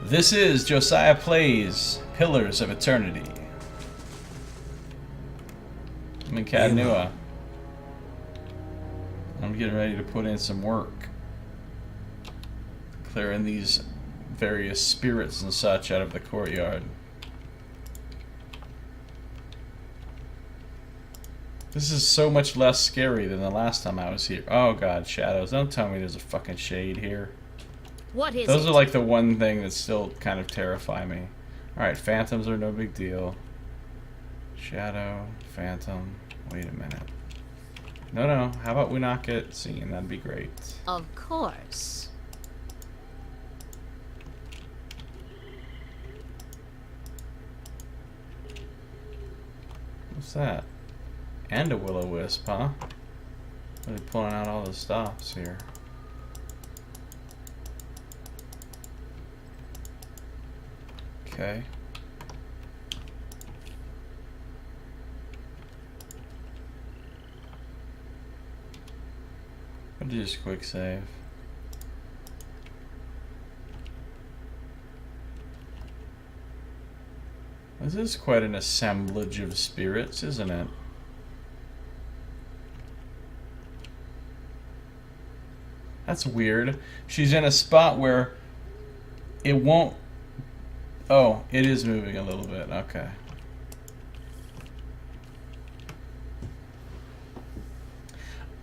This is Josiah Plays Pillars of Eternity. I'm in Cadnua. I'm getting ready to put in some work. Clearing these various spirits and such out of the courtyard. This is so much less scary than the last time I was here. Oh god, shadows. Don't tell me there's a fucking shade here. What is Those it? are like the one thing that still kind of terrify me. Alright, phantoms are no big deal. Shadow, phantom. Wait a minute. No, how about we not get seen? That'd be great. Of course. What's that? And a will-o-wisp, huh? Really pulling out all the stops here. Okay. I'll just quick save. This is quite an assemblage of spirits, isn't it? That's weird. She's in a spot where it won't... Oh, it is moving a little bit. Okay.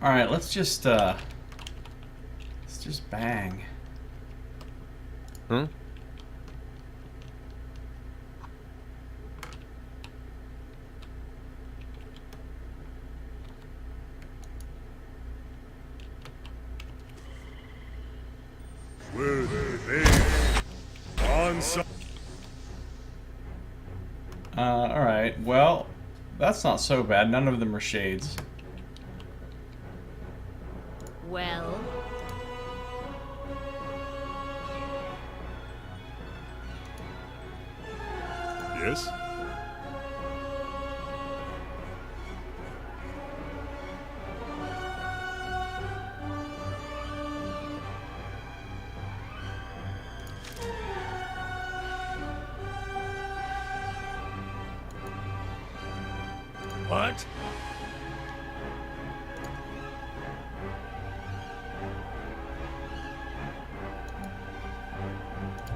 Alright, let's just bang. Hmm? Alright, well, that's not so bad. None of them are shades. Well, Yes? What?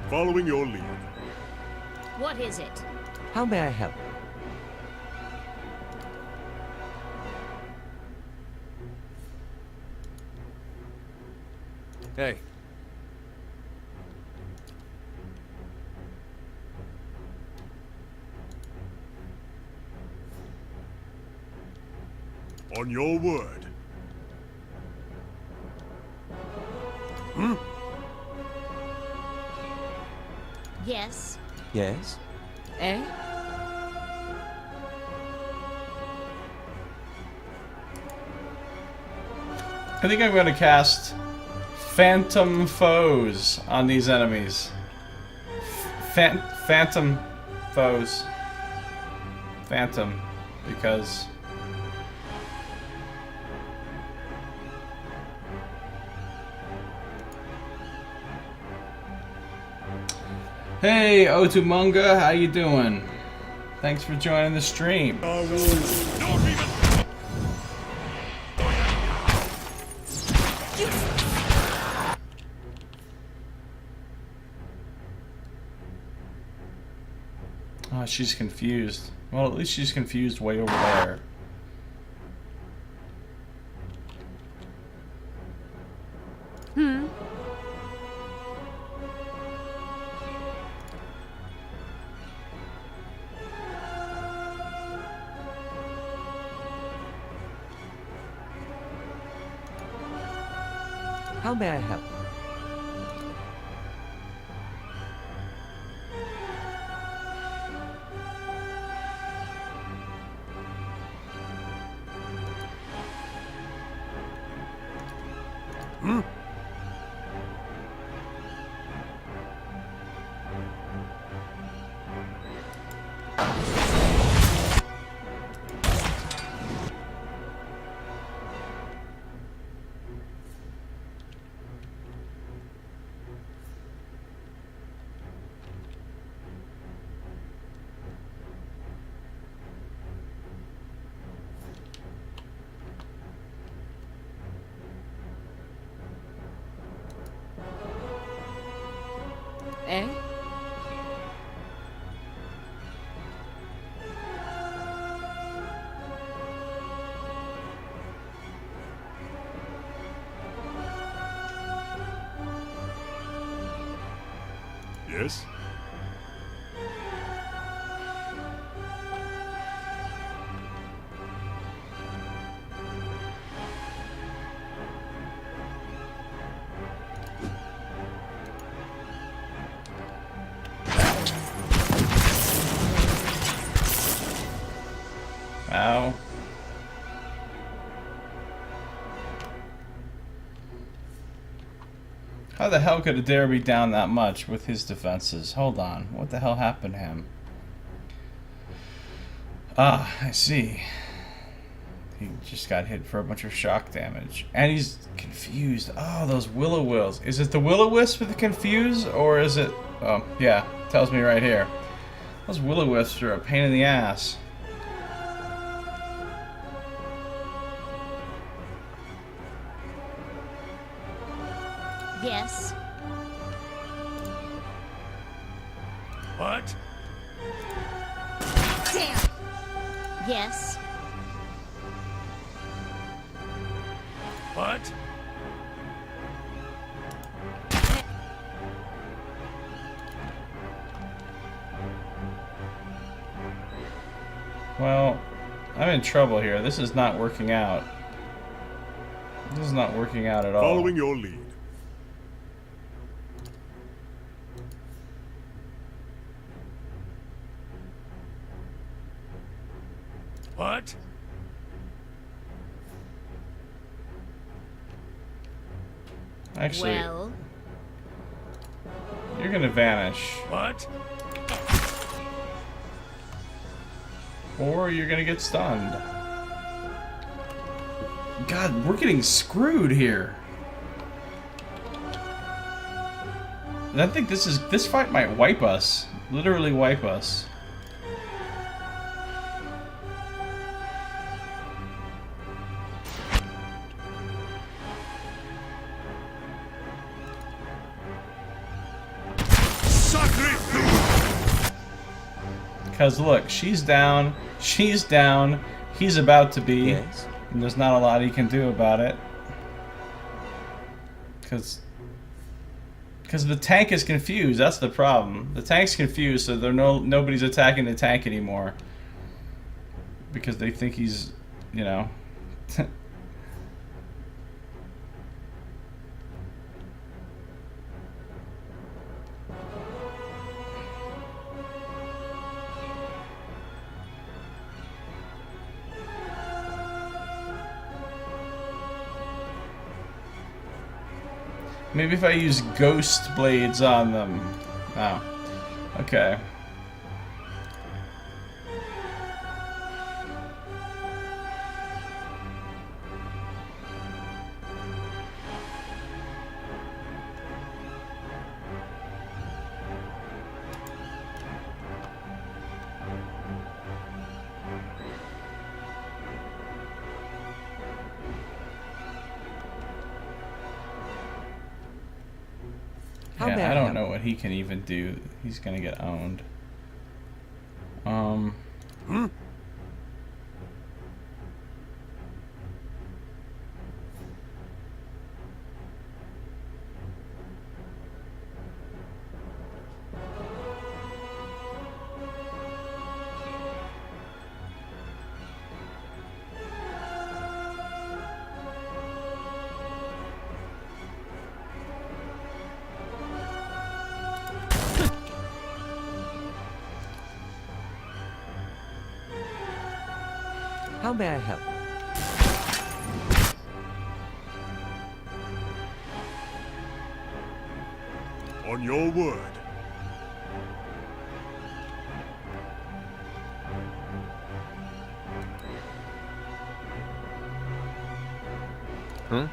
Following your lead. what is it? How may I help? Hey. On your word. Hmm? Yes. Yes? Eh? I think I'm going to cast Phantom Foes on these enemies. Phantom Foes. Phantom. Because... Hey, Otumunga, how you doing? Thanks for joining the stream. Oh, she's confused. Well, at least she's confused way over there. How may I help? Hmm? Yes? Ow. How the hell could Adair be down that much with his defenses? Hold on. What the hell happened to him? Ah, I see. He just got hit for a bunch of shock damage. And he's confused. Oh, those will-o-wills. Is it the will-o-wisp with the confuse? Or is it... Oh, yeah. Tells me right here. Those will-o-wisps are a pain in the ass. Yes. What? Damn. Yes. What? Well, I'm in trouble here. This is not working out. This is not working out at all. Following your lead. What? Actually, Well. you're gonna vanish. What? Or you're gonna get stunned. God, we're getting screwed here. And I think this fight might wipe us. Literally wipe us. Because look, she's down, he's about to be, Yes? and there's not a lot he can do about it. Because the tank is confused, that's the problem. The tank's confused, so nobody's attacking the tank anymore. Because they think he's, you know... Maybe if I use ghost blades on them. Oh. Okay. How may Yeah, I I don't help? know what he can even do. He's gonna get owned. How may I help? On your word. Huh?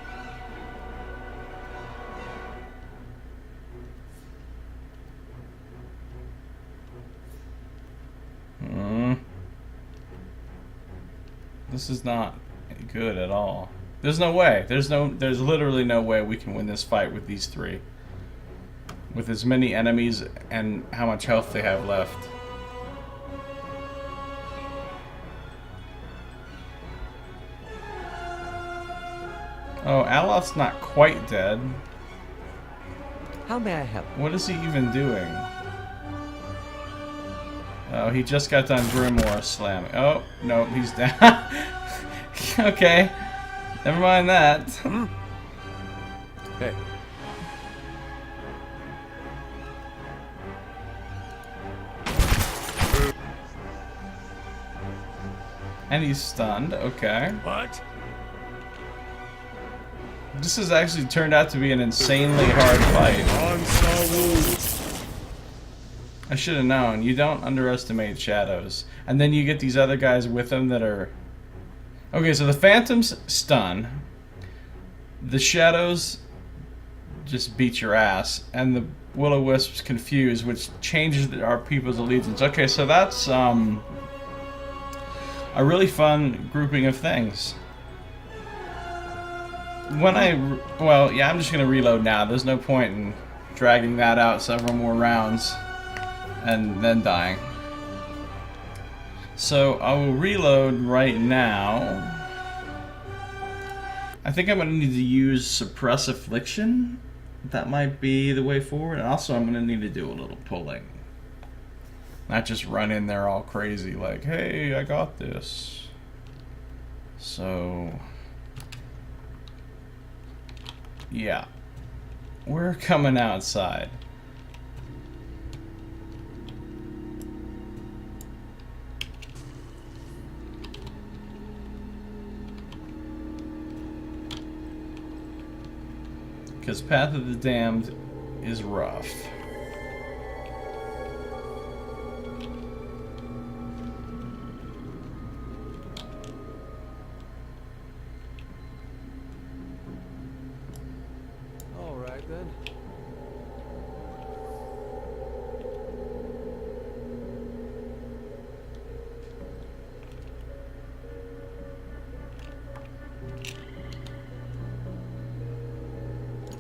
This is not good at all. There's no way. There's literally no way we can win this fight with these three. With as many enemies and how much health they have left. Oh, Aloth's not quite dead. How may I help? What is he even doing? Oh, he just got done Grimoire slamming. Oh, no, he's down. Okay. Never mind that. Hey. And he's stunned. Okay. What? This has actually turned out to be an insanely hard fight. I should have known. You don't underestimate shadows. And then you get these other guys with them that are... Okay, so the Phantoms stun. The shadows just beat your ass. And the Will-O-Wisps confuse, which changes our people's allegiance. Okay, so that's a really fun grouping of things. Well, yeah, I'm just going to reload now. There's no point in dragging that out several more rounds and then dying. So I will reload right now. I think I'm going to need to use Suppress Affliction. That might be the way forward. And also I'm going to need to do a little pulling. Not just run in there all crazy like, hey, I got this. So... yeah. We're coming outside. Because Path of the Damned is rough. All right then.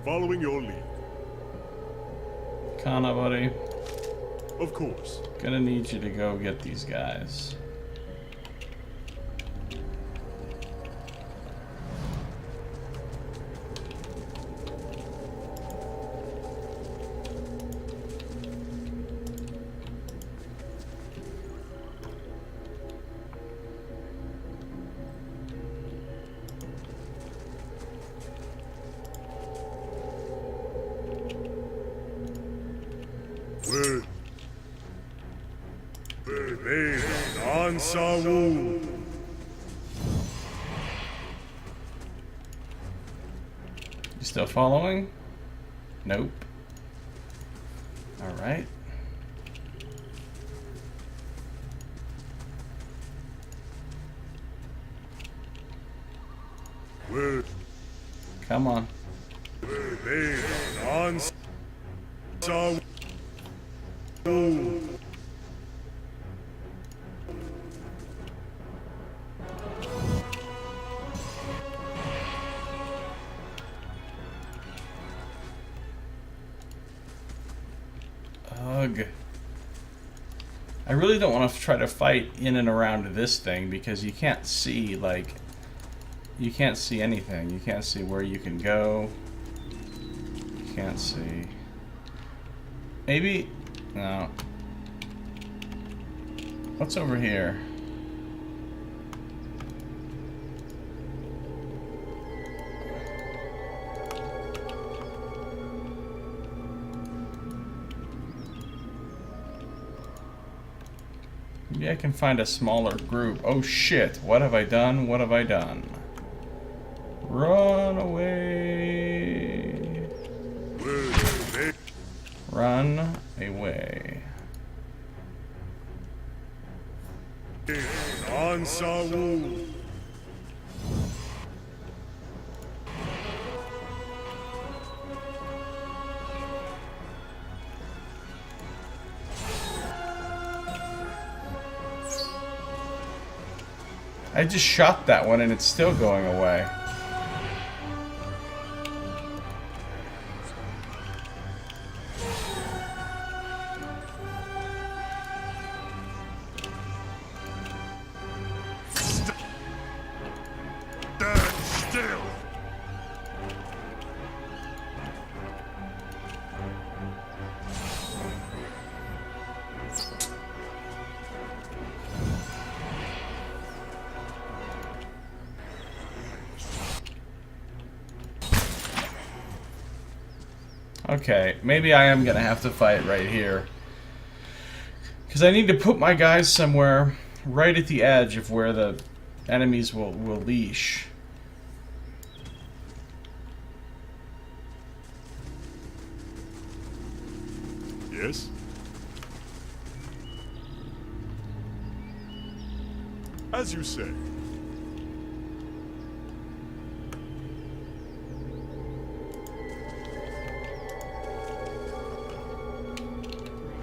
Following your lead. Kana, buddy. Of course. Gonna need you to go get these guys. You still following? Nope. Alright. Come on. Ugh. I really don't want to try to fight in and around this thing because you can't see, like, you can't see anything. You can't see where you can go. You can't see. Maybe? No. What's over here? Maybe I can find a smaller group. Oh shit, what have I done? What have I done? Run away. Run away. I just shot that one and it's still going away. Okay, maybe I am gonna have to fight right here. Because I need to put my guys somewhere right at the edge of where the enemies will leash. Yes? As you say.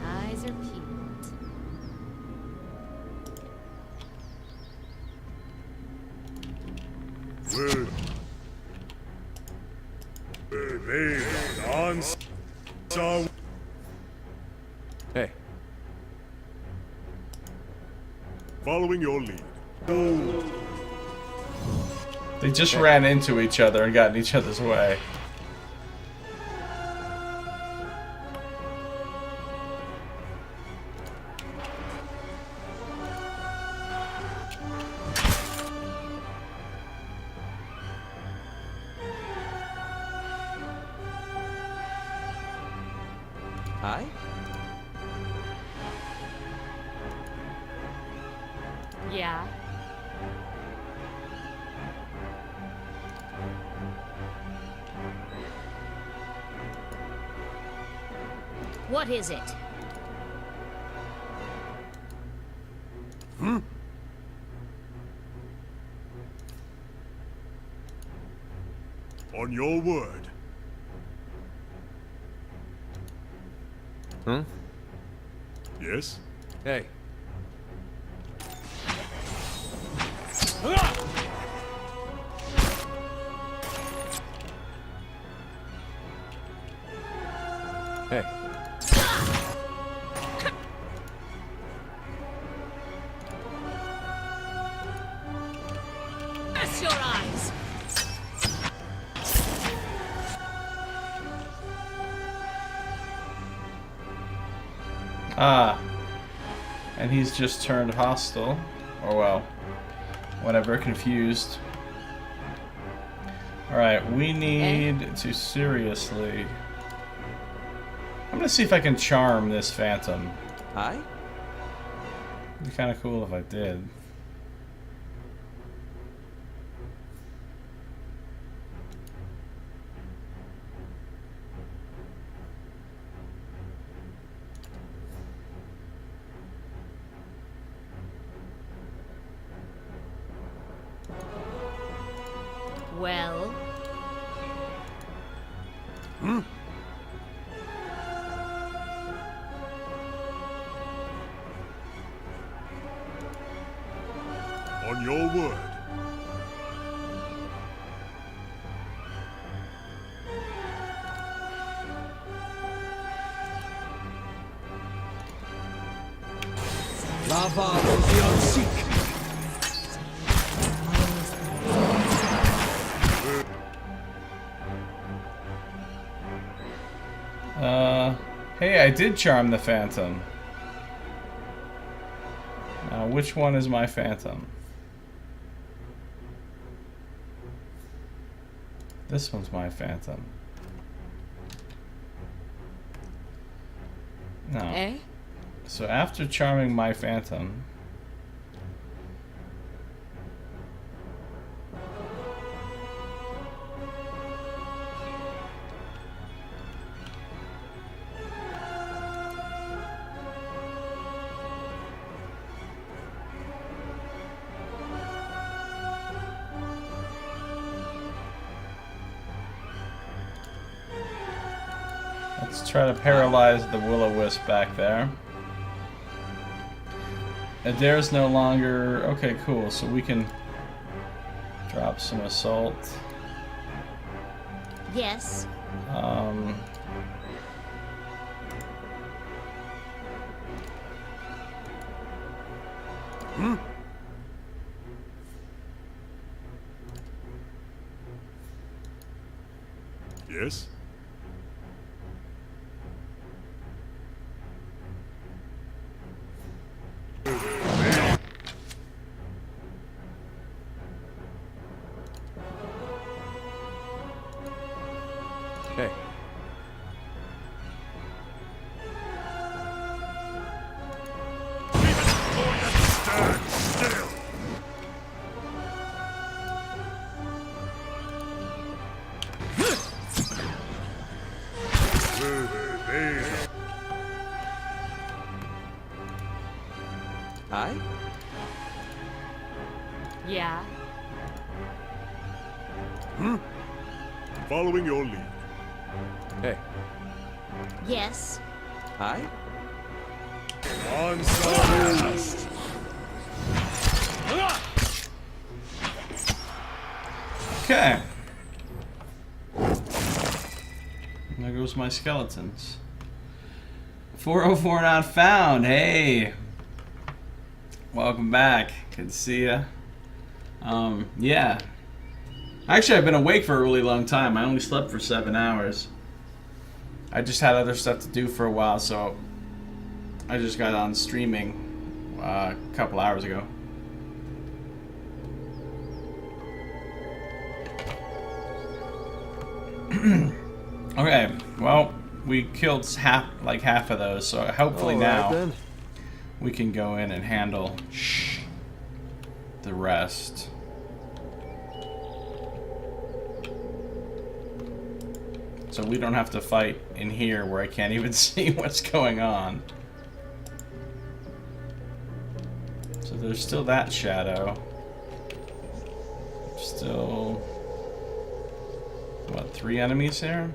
My eyes are peeled. Word. Baby, Hey, following your lead. They just ran into each other and got in each other's way. hi? Yeah. What is it? On your word. Huh? Yes? Hey. Hey. Bless your eyes. Ah. And he's just turned hostile. Or well, whatever, confused. Alright, we need to seriously... I'm gonna see if I can charm this phantom. Hi? It'd be kinda cool if I did. Well, On your word. Lava beyond seek. Hey, I did charm the phantom. Now, which one is my phantom? This one's my phantom. No. eh? So after charming my phantom... Let's try to paralyze the will-o-wisp back there. Adair's no longer... Okay, cool. So we can drop some assault. Yes. Yes? Hey. Following your lead. Hey. Yes. Aye? On some. Okay. There goes my skeletons. 404 not found. Hey. Welcome back. Good to see ya. Yeah. Actually, I've been awake for a really long time. I only slept for 7 hours. I just had other stuff to do for a while, so I just got on streaming a couple hours ago. Okay, well, we killed half of those, so hopefully now then. we can go in and handle the rest. So we don't have to fight in here where I can't even see what's going on. So there's still that shadow. Still, what, 3 enemies here?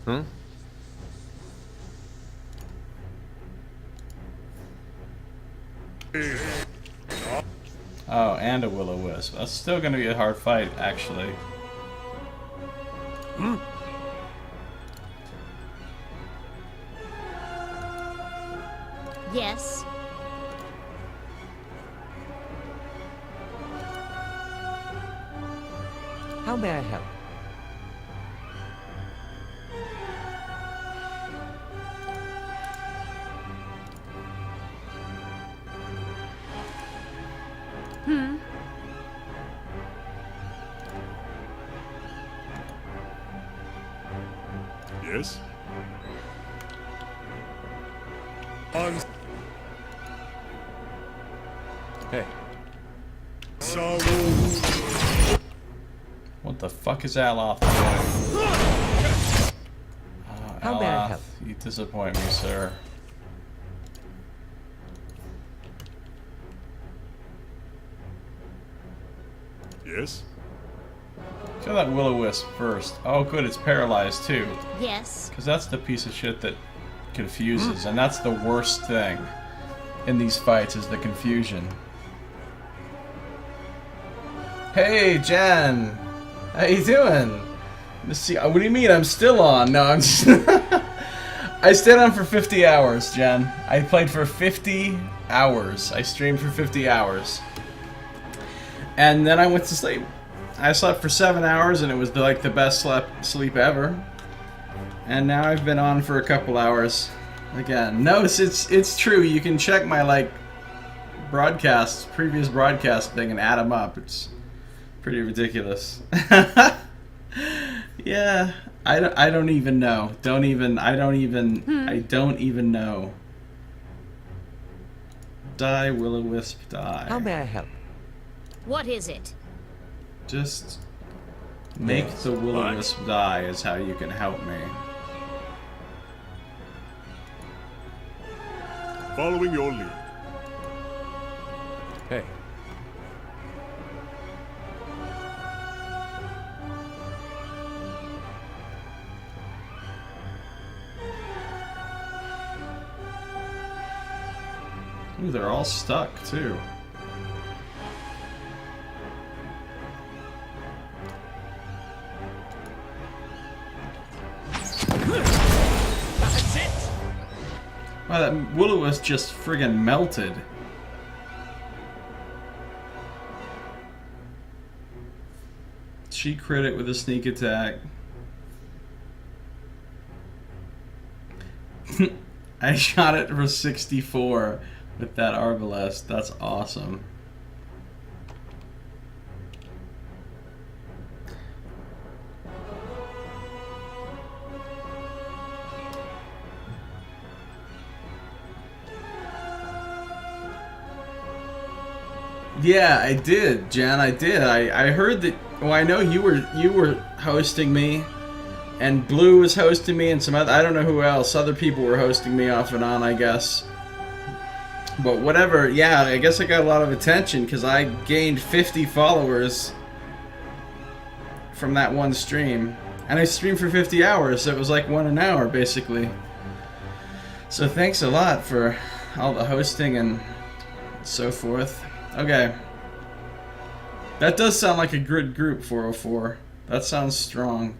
Huh? Oh, and a will-o-wisp. That's still gonna be a hard fight, actually. Yes. How may I help? Yes. On Hey. some. What the fuck is Aloth doing? How may I Aloth, help? you disappoint me, sir. Yes. Kill that will-o-wisp first. Oh, good, it's paralyzed too. Yes. Because that's the piece of shit that confuses, and that's the worst thing in these fights is the confusion. Hey, Jen! How you doing? Let's see. What do you mean? I'm still on? No, I'm just. I stayed on for 50 hours, Jen. I played for 50 hours. I streamed for 50 hours, and then I went to sleep. I slept for 7 hours, and it was like the best sleep ever. And now I've been on for a couple hours again. No, it's true. You can check my previous broadcast thing, and add them up. It's pretty ridiculous. Yeah, I don't even know. I don't even know. Die, will-o-wisp, die. How may I help? What is it? Just make the will-o-wisp die is how you can help me. Following your lead. Hey. Ooh, they're all stuck too. That's it! Wow, that will-o-wisp just friggin' melted. She crit it with a sneak attack. I shot it for 64 with that arbalest. That's awesome. Yeah, I did, Jen. I did. I heard that. Well, I know you were hosting me, and Blue was hosting me, and some other. I don't know who else. Other people were hosting me off and on, I guess. But whatever, yeah, I guess I got a lot of attention because I gained 50 followers from that one stream. And I streamed for 50 hours, so it was like 1 an hour, basically. So thanks a lot for all the hosting and so forth. Okay. That does sound like a good group, 404. That sounds strong.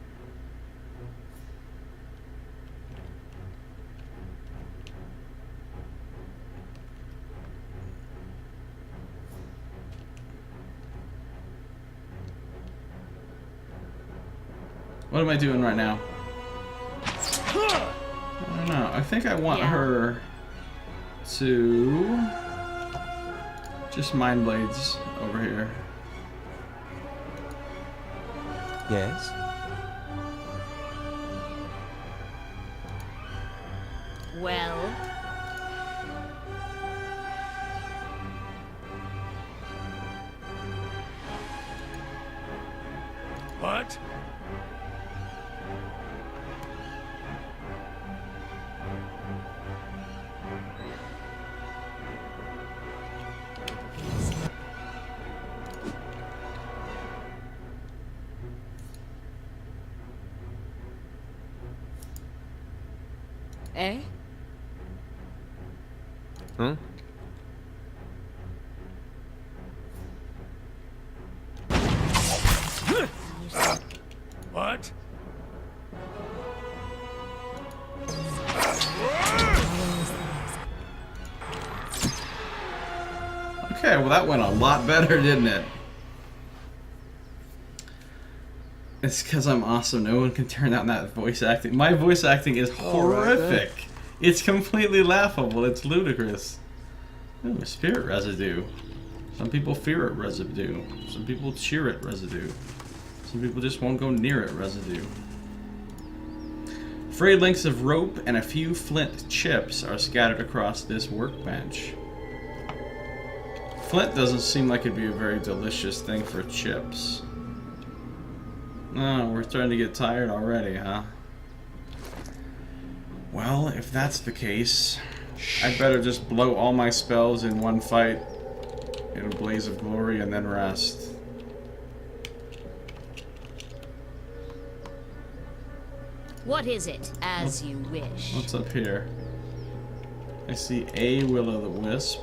What am I doing right now? I don't know. I think I want her to just Mind Blades over here. Yes? Well, What? eh? Huh? What? Okay, well that went a lot better, didn't it? It's because I'm awesome. No one can turn down that voice acting. My voice acting is horrific. It's completely laughable. It's ludicrous. Ooh, spirit residue. Some people fear it residue. Some people cheer it residue. Some people just won't go near it residue. Frayed lengths of rope and a few flint chips are scattered across this workbench. Flint doesn't seem like it'd be a very delicious thing for chips. Oh, we're starting to get tired already, huh? Well, if that's the case, I'd better just blow all my spells in one fight in a blaze of glory and then rest. What is it, as you wish? What's up here? I see a will-o'-the-wisp.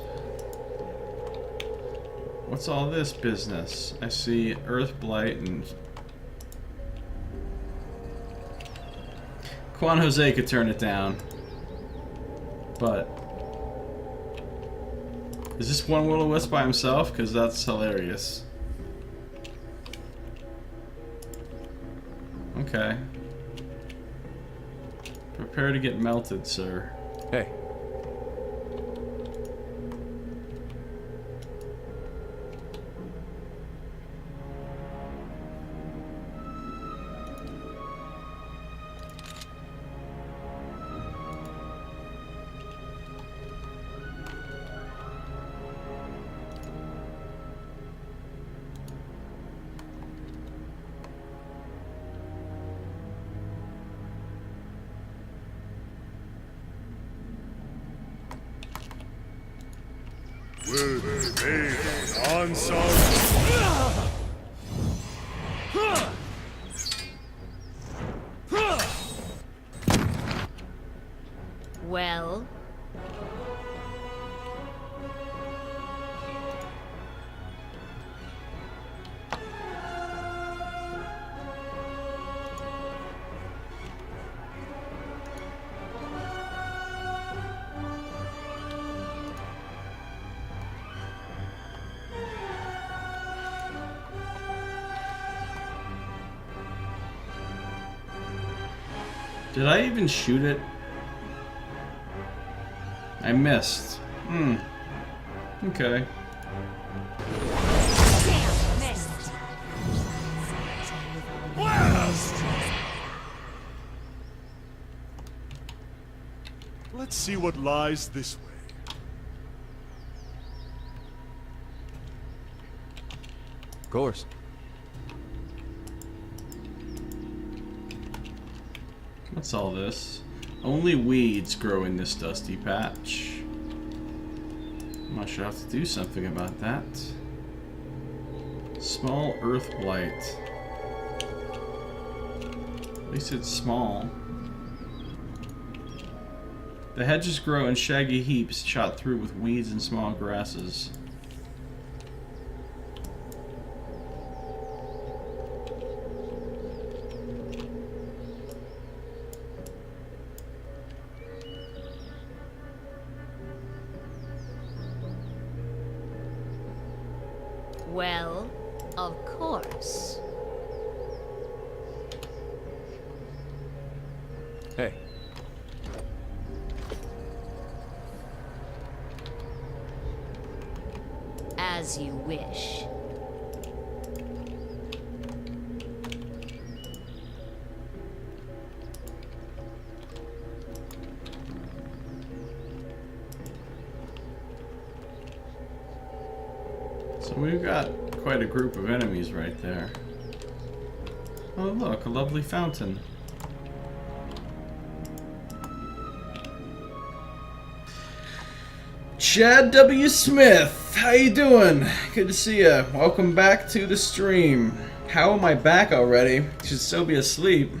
What's all this business? I see Earth Blight and... Quan Jose could turn it down. But... is this one will-o'-wisp by himself? Because that's hilarious. Okay. Prepare to get melted, sir. Hey. With me, ensemble. Well, Did I even shoot it? I missed. Okay. Let's see what lies this way. Of course. What's all this? Only weeds grow in this dusty patch. I should have to do something about that. Small earth blight. At least it's small. The hedges grow in shaggy heaps, shot through with weeds and small grasses. Well, of course. Hey. As you wish. So we've got quite a group of enemies right there. Oh look, a lovely fountain. Chad W. Smith, how you doing? Good to see ya. Welcome back to the stream. How am I back already? Should still be asleep.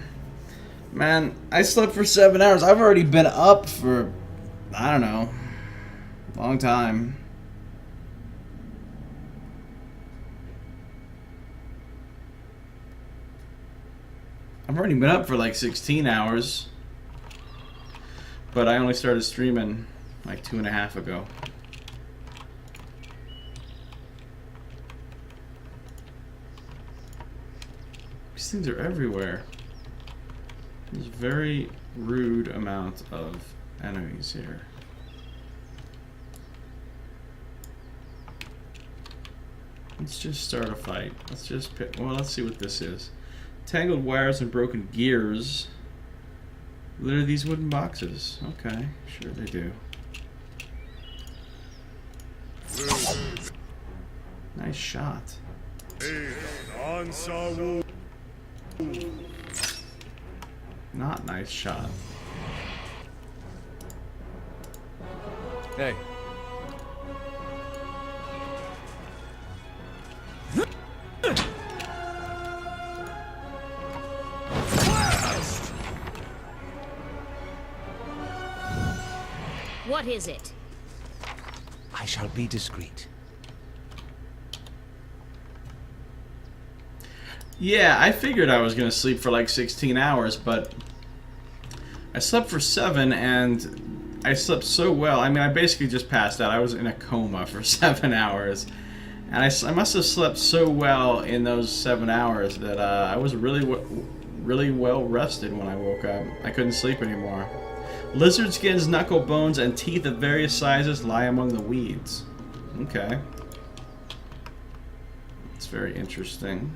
Man, I slept for 7 hours. I've already been up for, I don't know, a long time. I've already been up for like 16 hours. But I only started streaming like 2.5 ago. These things are everywhere. There's a very rude amount of enemies here. Let's just start a fight. Let's just pick. Well, let's see what this is. Tangled wires and broken gears. Litter these wooden boxes. Okay, sure they do. Nice shot. Not nice shot. Hey. What is it? I shall be discreet. Yeah, I figured I was gonna sleep for like 16 hours, but I slept for 7 and I slept so well. I mean, I basically just passed out. I was in a coma for 7 hours. And I must have slept so well in those 7 hours that I was really well rested when I woke up. I couldn't sleep anymore. Lizard skins, knuckle bones, and teeth of various sizes lie among the weeds. Okay. It's very interesting.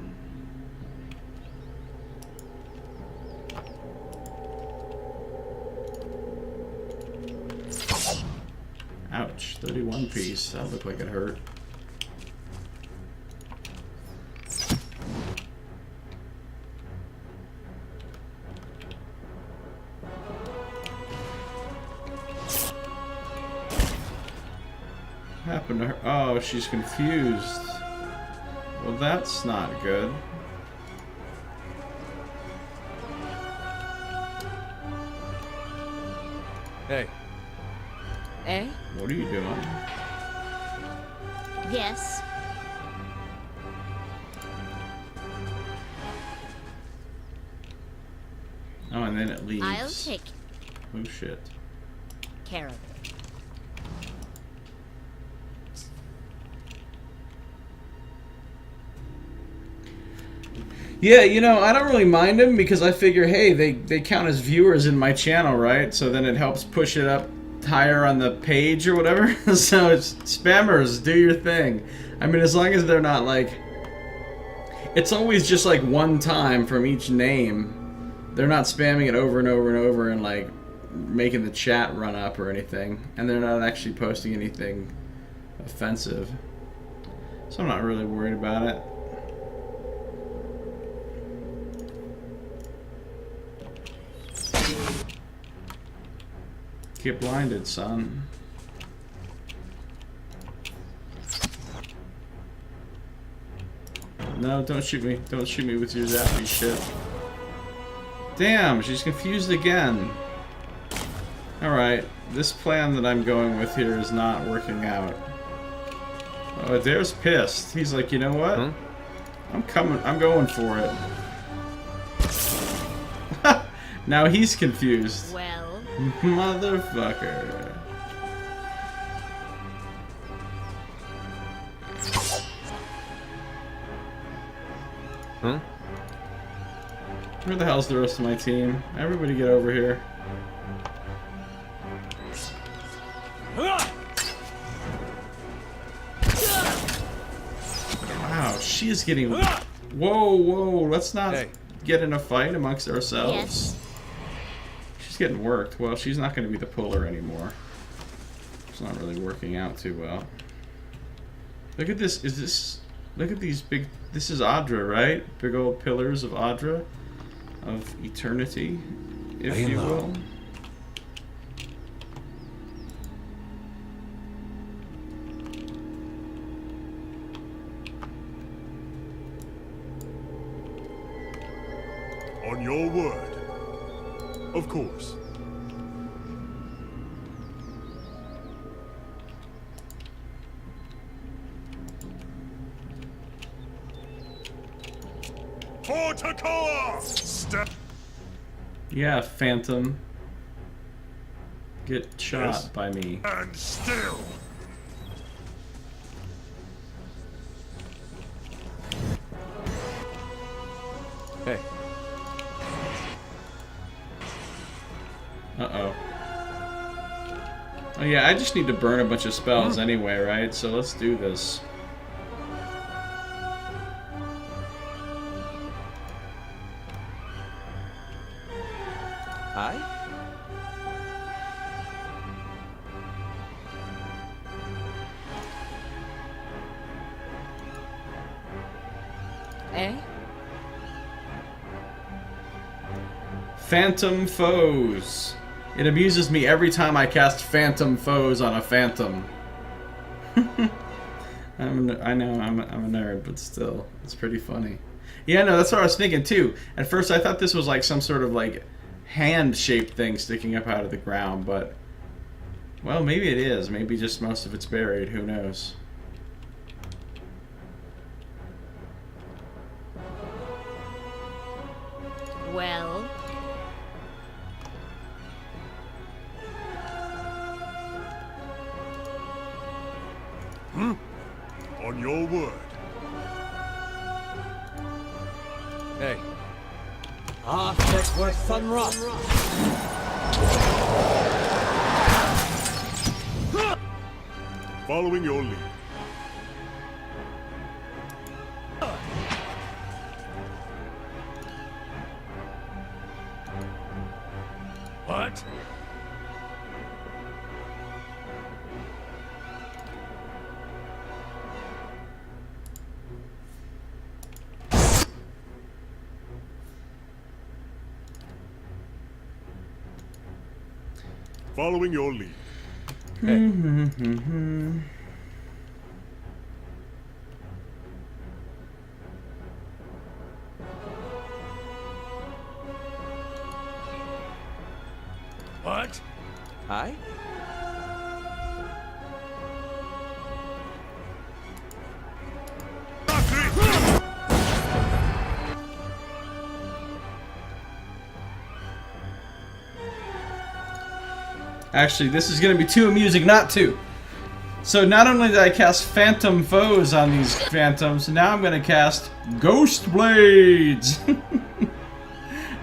Ouch, 31 piece. That looked like it hurt. What happened to her? Oh, she's confused. Well, that's not good. Hey. Eh? What are you doing? Yes. Oh, and then it leaves. I'll take Oh, shit. care of it. Yeah, you know, I don't really mind them because I figure, hey, they count as viewers in my channel, right? So then it helps push it up higher on the page or whatever. So it's spammers, do your thing. I mean, as long as they're not like... It's always just like one time from each name. They're not spamming it over and over and over and like making the chat run up or anything. And they're not actually posting anything offensive. So I'm not really worried about it. Get blinded, son. No, don't shoot me. Don't shoot me with your zappy shit. Damn, she's confused again. Alright, this plan that I'm going with here is not working out. Oh, Adair's pissed. He's like, you know what? Huh? I'm going for it. Now he's confused. Well, Motherfucker. Huh? Where the hell's the rest of my team? Everybody get over here. Wow, she is getting... Whoa, whoa, let's not get in a fight amongst ourselves. yes. She's getting worked. Well, she's not going to be the puller anymore. It's not really working out too well. Look at this. Is this... Look at these big... This is Adra, right? Big old pillars of Adra. Of eternity, if Lay you low. will. On your word. Of course. For Takoa! Step. Yeah, Phantom. Get shot Yes. by me. And still. Hey. Uh-oh. Oh yeah, I just need to burn a bunch of spells anyway, right? So let's do this. Aye? Eh? Phantom Foes. It amuses me every time I cast Phantom Foes on a Phantom. I know I'm a nerd, but still, it's pretty funny. Yeah, no, that's what I was thinking too. At first, I thought this was like some sort of like hand-shaped thing sticking up out of the ground, but well, maybe it is. Maybe just most of it's buried. Who knows? Well, On your word. Hey. Architect worth Sunrock. Following your lead. What? Following your lead. What? Aye? Actually, this is going to be too amusing not to. So not only did I cast Phantom Foes on these Phantoms, now I'm going to cast Ghost Blades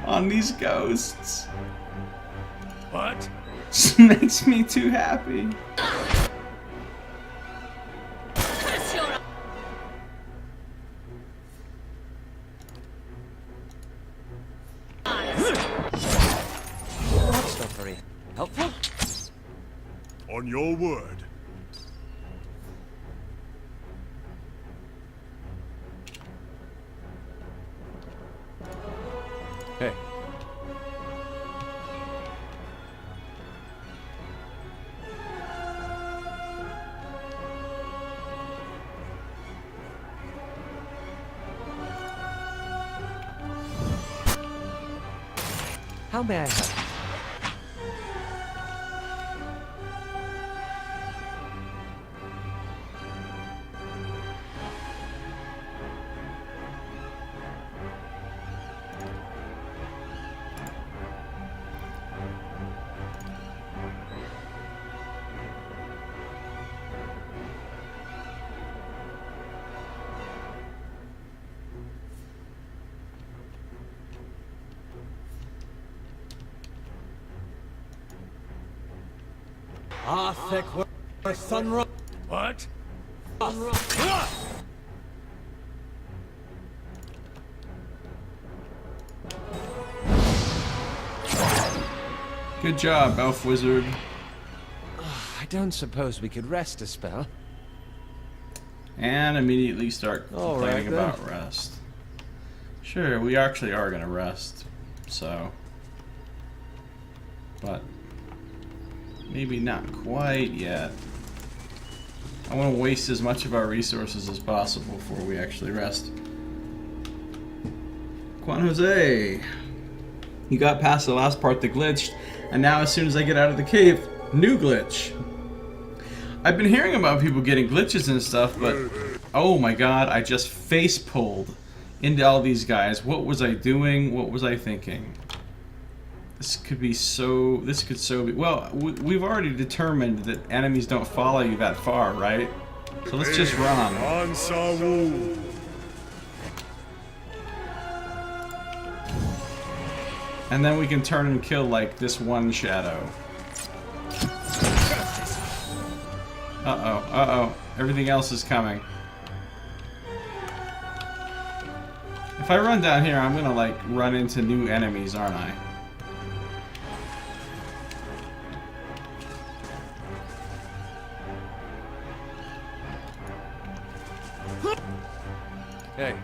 on these ghosts. What? This makes me too happy. That's not very helpful. On your word. Hey. How may I help? Sunrise. What? Good job, Elf Wizard. I don't suppose we could rest a spell. And immediately start All complaining right, then. about rest. Sure, we actually are gonna rest, so. But maybe not quite yet. I want to waste as much of our resources as possible before we actually rest. Juan Jose! You got past the last part that glitched, and now as soon as I get out of the cave, new glitch. I've been hearing about people getting glitches and stuff, but oh my god, I just face pulled into all these guys. What was I doing? What was I thinking? This could be so... This could so be... Well, we've already determined that enemies don't follow you that far, right? So let's just run. And then we can turn and kill, like, this one shadow. Uh-oh, uh-oh. Everything else is coming. If I run down here, I'm gonna, like, run into new enemies, aren't I? Hey.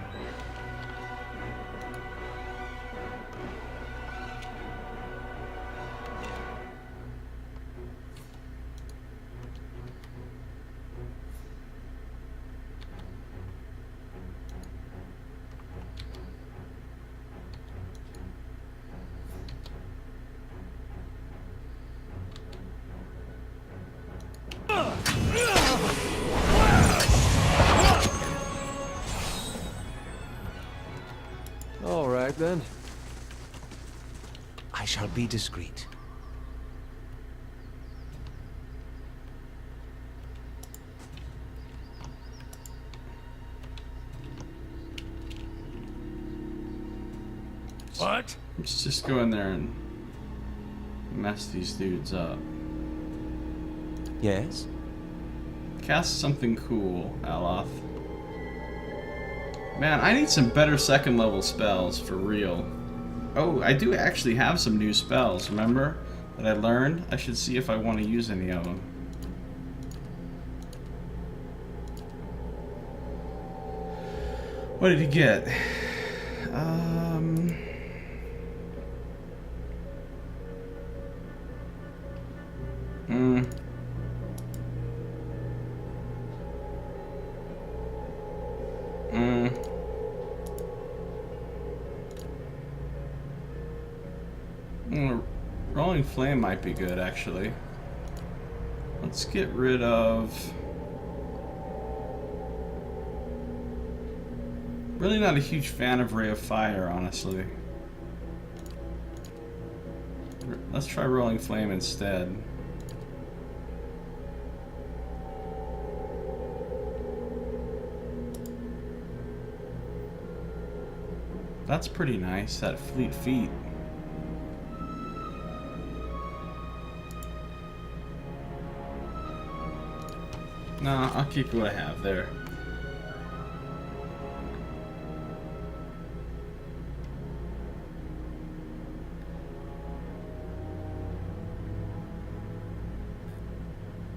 All right, then. I shall be discreet. What? Let's just go in there and mess these dudes up. Yes? Cast something cool, Aloth. Man, I need some better second level spells, for real. Oh, I do actually have some new spells, remember? That I learned? I should see if I want to use any of them. What did he get? Rolling Flame might be good, actually. Let's get rid of... Really not a huge fan of Ray of Fire, honestly. Let's try Rolling Flame instead. That's pretty nice, that Fleet Feet. No, I'll keep what I have there.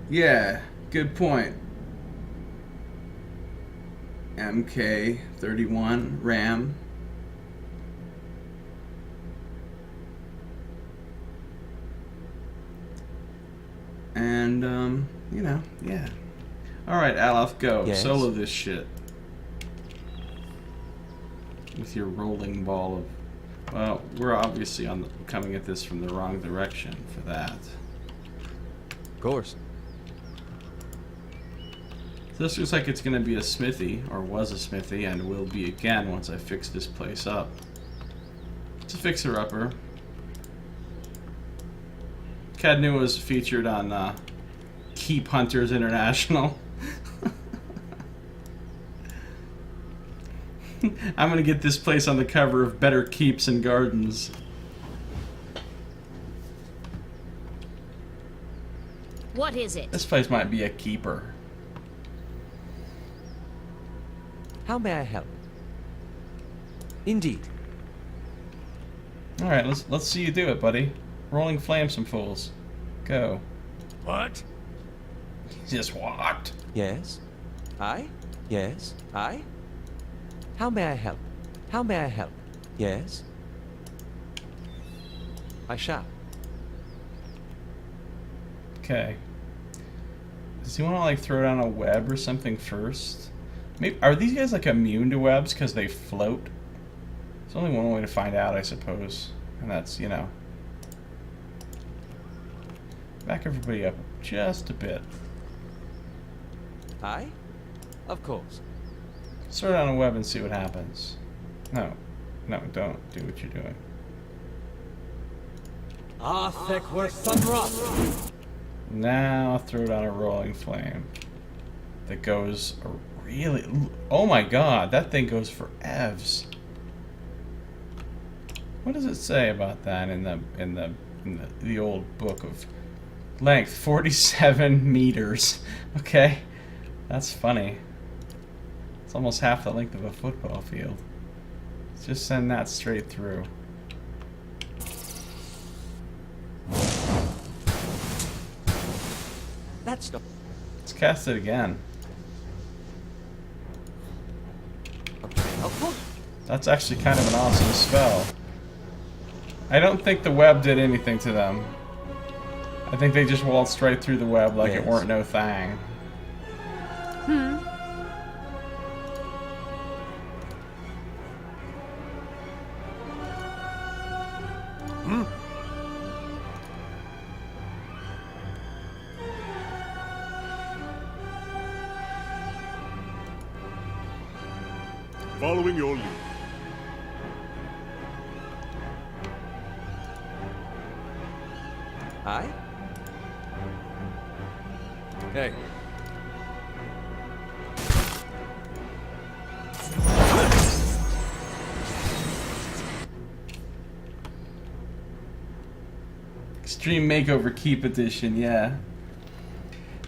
Yeah, good point. MK31 RAM. And, you know, yeah. Alright, Alof, go. Yes. Solo this shit. With your rolling ball of... Well, we're obviously coming at this from the wrong direction for that. Of course. This looks like it's going to be a smithy, or was a smithy, and will be again once I fix this place up. It's a fixer-upper. Cadnu was featured on Keep Hunters International. I'm going to get this place on the cover of Better Keeps and Gardens. What is it? This place might be a keeper. How may I help? Indeed. All right, let's see you do it, buddy. Rolling flame some fools. Go. What? Just what? Yes. I? Yes. I? How may I help? How may I help? Yes. I shall. Okay. Does he want to like throw down a web or something first? Maybe are these guys like immune to webs because they float? There's only one way to find out, I suppose, and that's, you know, back everybody up just a bit. I? Of course. Throw down a web and see what happens. No, don't do what you're doing. Now throw down a rolling flame that goes really. Oh my God, that thing goes for evs. What does it say about that in the old book of length? 47 meters. Okay, that's funny. It's almost half the length of a football field. Let's just send that straight through. That's no. Let's cast it again. Helpful? That's actually kind of an awesome spell. I don't think the web did anything to them. I think they just waltzed right through the web like it weren't no thing. Following your lead. I? Hey. Extreme Makeover Keep Edition, yeah.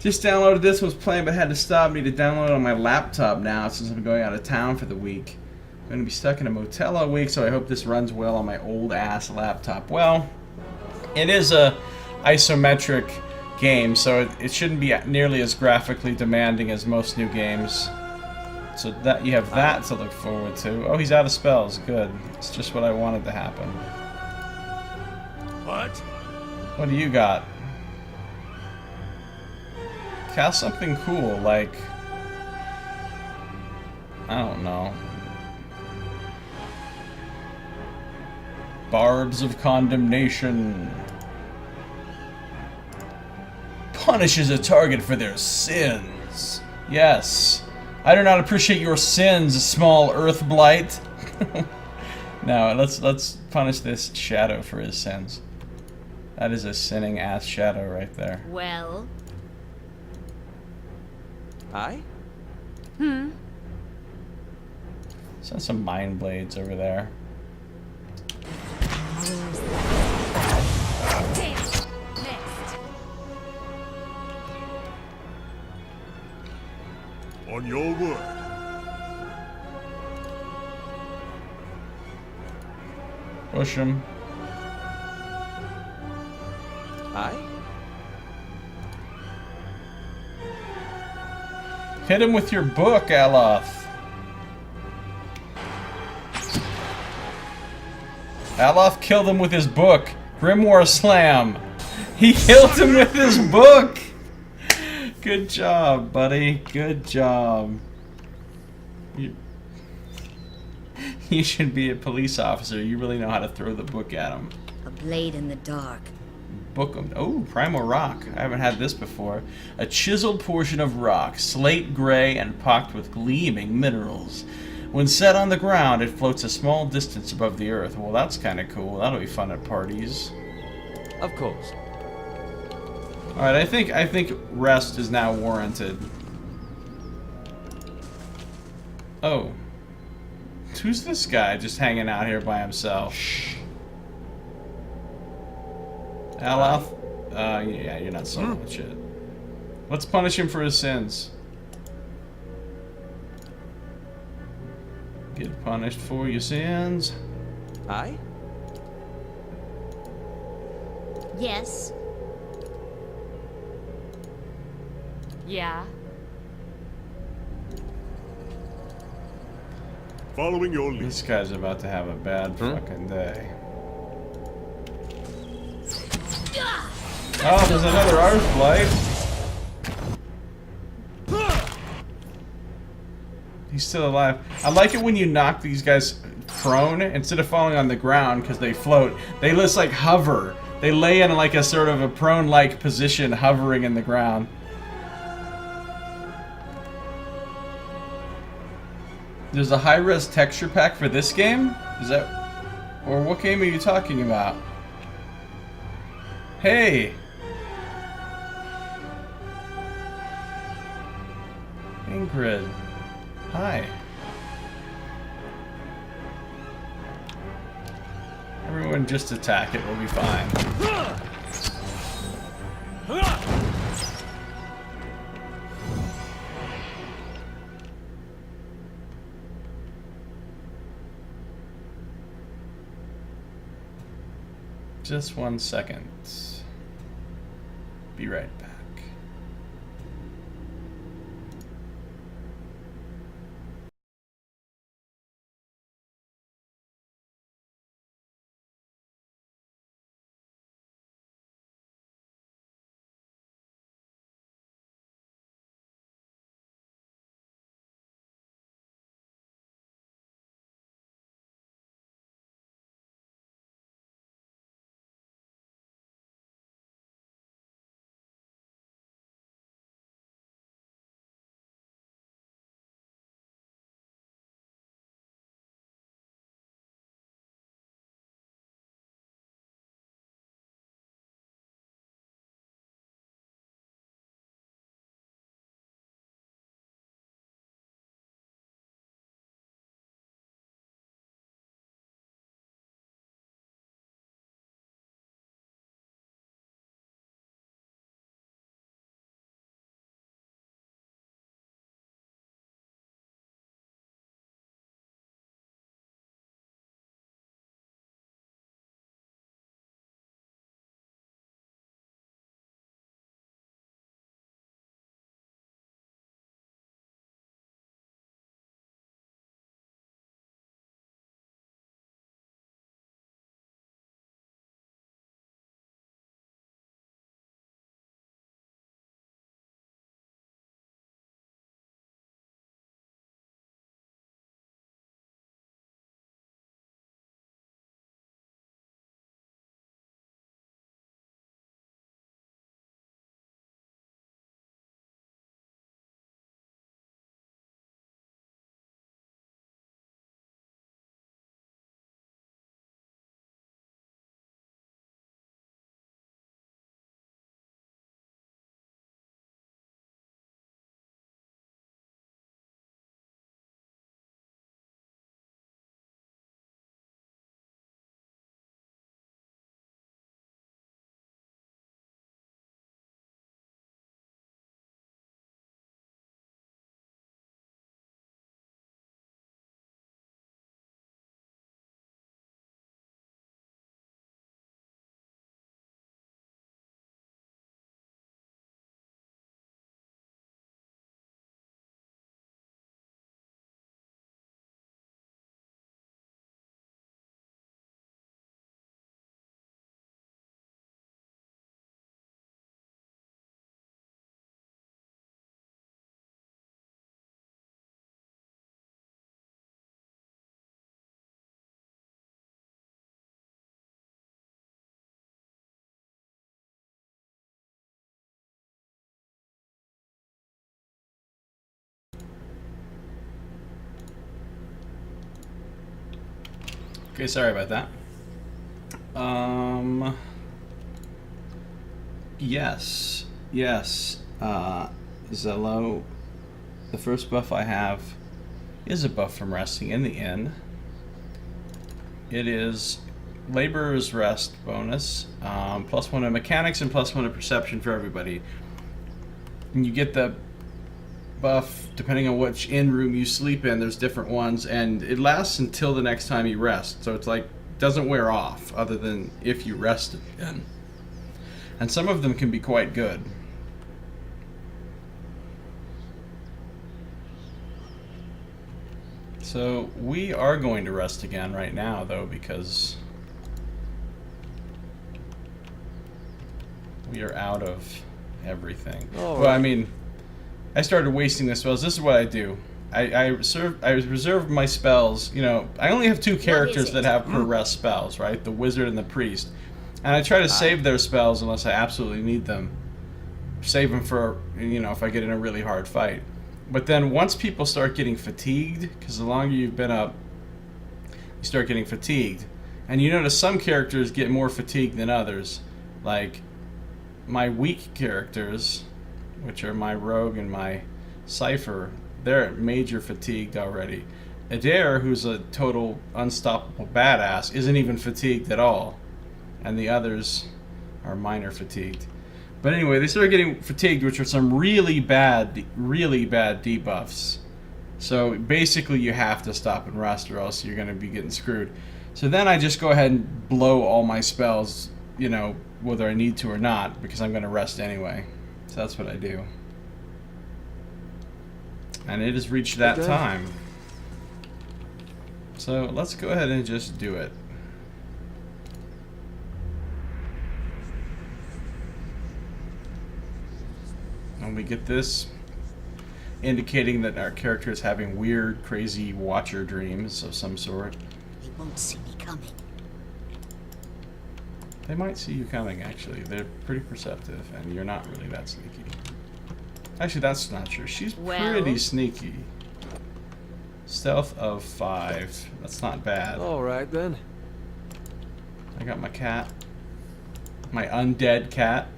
Just downloaded this, was playing but had to stop. Need to download it on my laptop now since I'm going out of town for the week. I'm going to be stuck in a motel all week, so I hope this runs well on my old ass laptop. Well, it is a isometric game, so it shouldn't be nearly as graphically demanding as most new games. So that you have that to look forward to. Oh, he's out of spells. Good. It's just what I wanted to happen. What? What do you got? Cast something cool, like, I don't know, Barbs of Condemnation. Punishes a target for their sins. Yes. I do not appreciate your sins, small earth blight. No, let's punish this shadow for his sins. That is a sinning ass shadow right there. Well? I? Send some mind blades over there. Damn! Missed. On your word. Push him. I? Hit him with your book, Aloth. Aloth killed him with his book. Grimoire Slam. He killed him with his book. Good job, buddy. Good job. You should be a police officer. You really know how to throw the book at them. A blade in the dark. Book 'em. Oh, primal rock. I haven't had this before. A chiseled portion of rock, slate gray and pocked with gleaming minerals. When set on the ground, it floats a small distance above the earth. Well, that's kind of cool. That'll be fun at parties. Of course. All right, I think rest is now warranted. Oh. Who's this guy just hanging out here by himself? Aloth? Yeah, you're not solving that shit. Let's punish him for his sins. Get punished for your sins. Aye? Yes. Yeah. Following your lead. This guy's about to have a bad fucking day. Oh, there's another Earthblight. He's still alive. I like it when you knock these guys prone instead of falling on the ground because they float. They just like hover. They lay in like a sort of a prone-like position, hovering in the ground. There's a high-res texture pack for this game? Is that... Or what game are you talking about? Hey! Ingrid. Hi. Everyone just attack it, we'll be fine. Just 1 second. Be right back. Okay, sorry about that. Yes. Zello, the first buff I have is a buff from resting in the inn. It is Laborer's Rest bonus, +1 in mechanics and +1 in perception for everybody. And you get the buff depending on which inn room you sleep in. There's different ones, and it lasts until the next time you rest. So it's like, doesn't wear off other than if you rest again. And some of them can be quite good. So we are going to rest again right now, though, because we are out of everything. Oh, well, I mean, I started wasting the spells. This is what I do. I reserve my spells. You know, I only have 2 characters that have per rest spells, right? The wizard and the priest. And I try to save their spells unless I absolutely need them. Save them for, you know, if I get in a really hard fight. But then once people start getting fatigued, because the longer you've been up, you start getting fatigued. And you notice some characters get more fatigued than others. Like, my weak characters, which are my rogue and my cipher, they're major fatigued already. Adair, who's a total unstoppable badass, isn't even fatigued at all. And the others are minor fatigued. But anyway, they started getting fatigued, which are some really bad debuffs. So basically you have to stop and rest or else you're going to be getting screwed. So then I just go ahead and blow all my spells, you know, whether I need to or not, because I'm going to rest anyway. So that's what I do. And it has reached that time. So let's go ahead and just do it. And we get this indicating that our character is having weird, crazy watcher dreams of some sort. They won't see me coming. They might see you coming, actually. They're pretty perceptive, and you're not really that sneaky. Actually, that's not true. She's pretty sneaky. Stealth of 5. That's not bad. Alright then. I got my cat. My undead cat.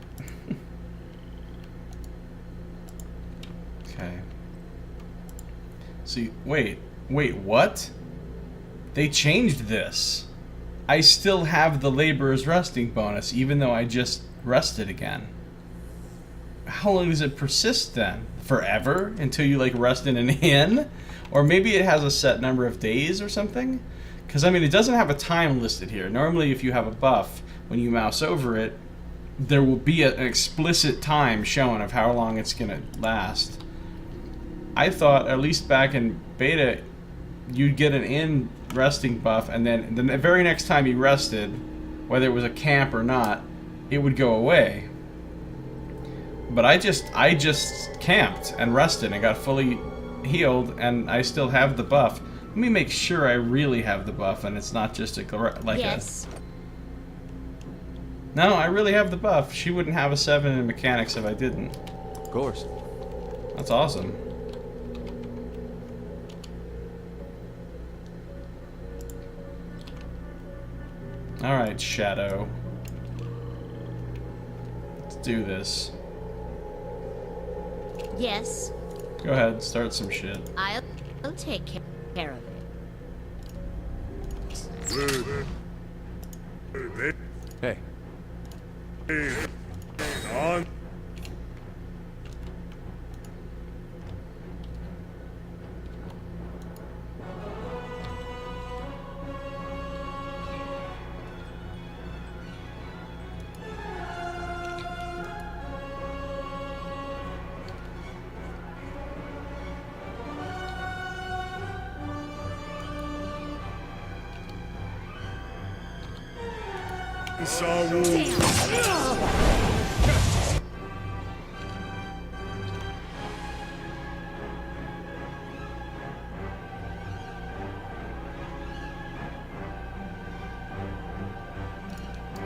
Okay. See, wait, what? They changed this. I still have the laborer's resting bonus, even though I just rested again. How long does it persist then? Forever? Until you, like, rest in an inn? Or maybe it has a set number of days or something? Because, I mean, it doesn't have a time listed here. Normally, if you have a buff, when you mouse over it, there will be an explicit time shown of how long it's going to last. I thought, at least back in beta, you'd get an in resting buff, and then the very next time you rested, whether it was a camp or not, it would go away. But I just camped and rested and got fully healed, and I still have the buff. Let me make sure I really have the buff, and it's not just Yes. No, I really have the buff. She wouldn't have a 7 in mechanics if I didn't. Of course. That's awesome. Alright, Shadow. Let's do this. Yes. Go ahead, start some shit. I'll take care of it. Hey. On.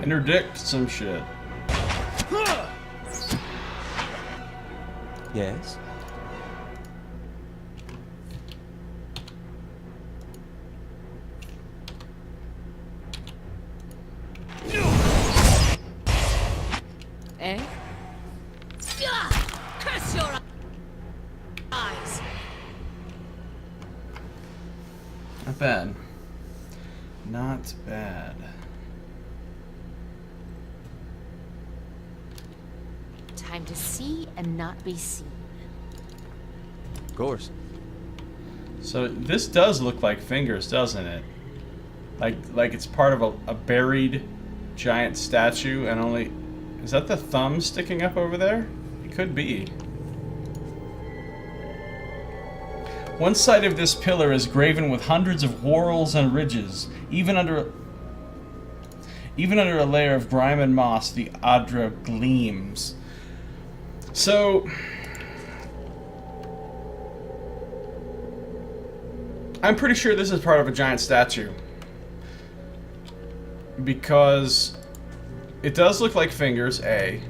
Interdict some shit. Yes? bad. Not bad. Time to see and not be seen. Of course. So this does look like fingers, doesn't it? Like it's part of a buried giant statue, and only... Is that the thumb sticking up over there? It could be. One side of this pillar is graven with hundreds of whorls and ridges. Even under a layer of grime and moss, the Adra gleams. So... I'm pretty sure this is part of a giant statue. Because it does look like fingers, A.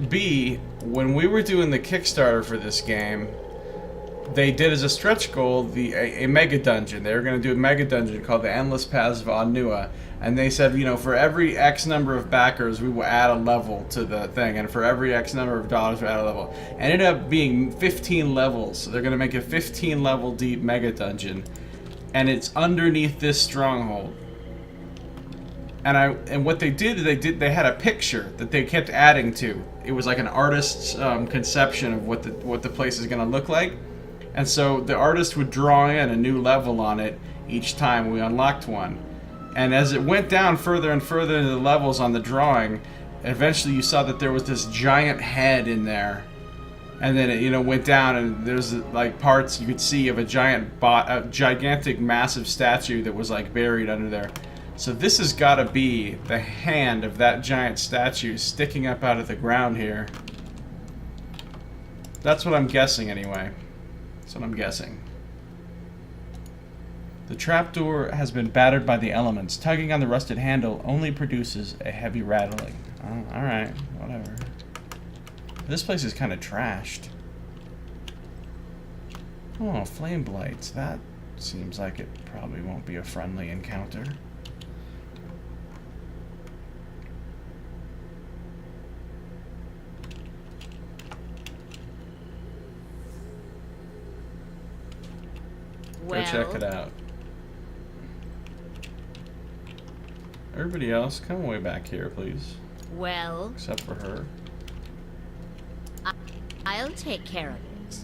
B, when we were doing the Kickstarter for this game, they did as a stretch goal a mega dungeon. They were going to do a mega dungeon called the Endless Paths of Anua. And they said, you know, for every X number of backers, we will add a level to the thing. And for every X number of dollars, we add a level. And it ended up being 15 levels. So they're going to make a 15 level deep mega dungeon. And it's underneath this stronghold. And what they did, they had a picture that they kept adding to. It was like an artist's conception of what the place is going to look like. And so the artist would draw in a new level on it each time we unlocked one. And as it went down further and further into the levels on the drawing, eventually you saw that there was this giant head in there. And then it, you know, went down, and there's like parts you could see of a gigantic, massive statue that was like buried under there. So this has got to be the hand of that giant statue sticking up out of the ground here. That's what I'm guessing, anyway. That's what I'm guessing. The trapdoor has been battered by the elements. Tugging on the rusted handle only produces a heavy rattling. Oh, alright, whatever. This place is kind of trashed. Oh, flame blights. That seems like it probably won't be a friendly encounter. Well, go check it out. Everybody else, come way back here, please. Well, Except for her. I'll take care of it.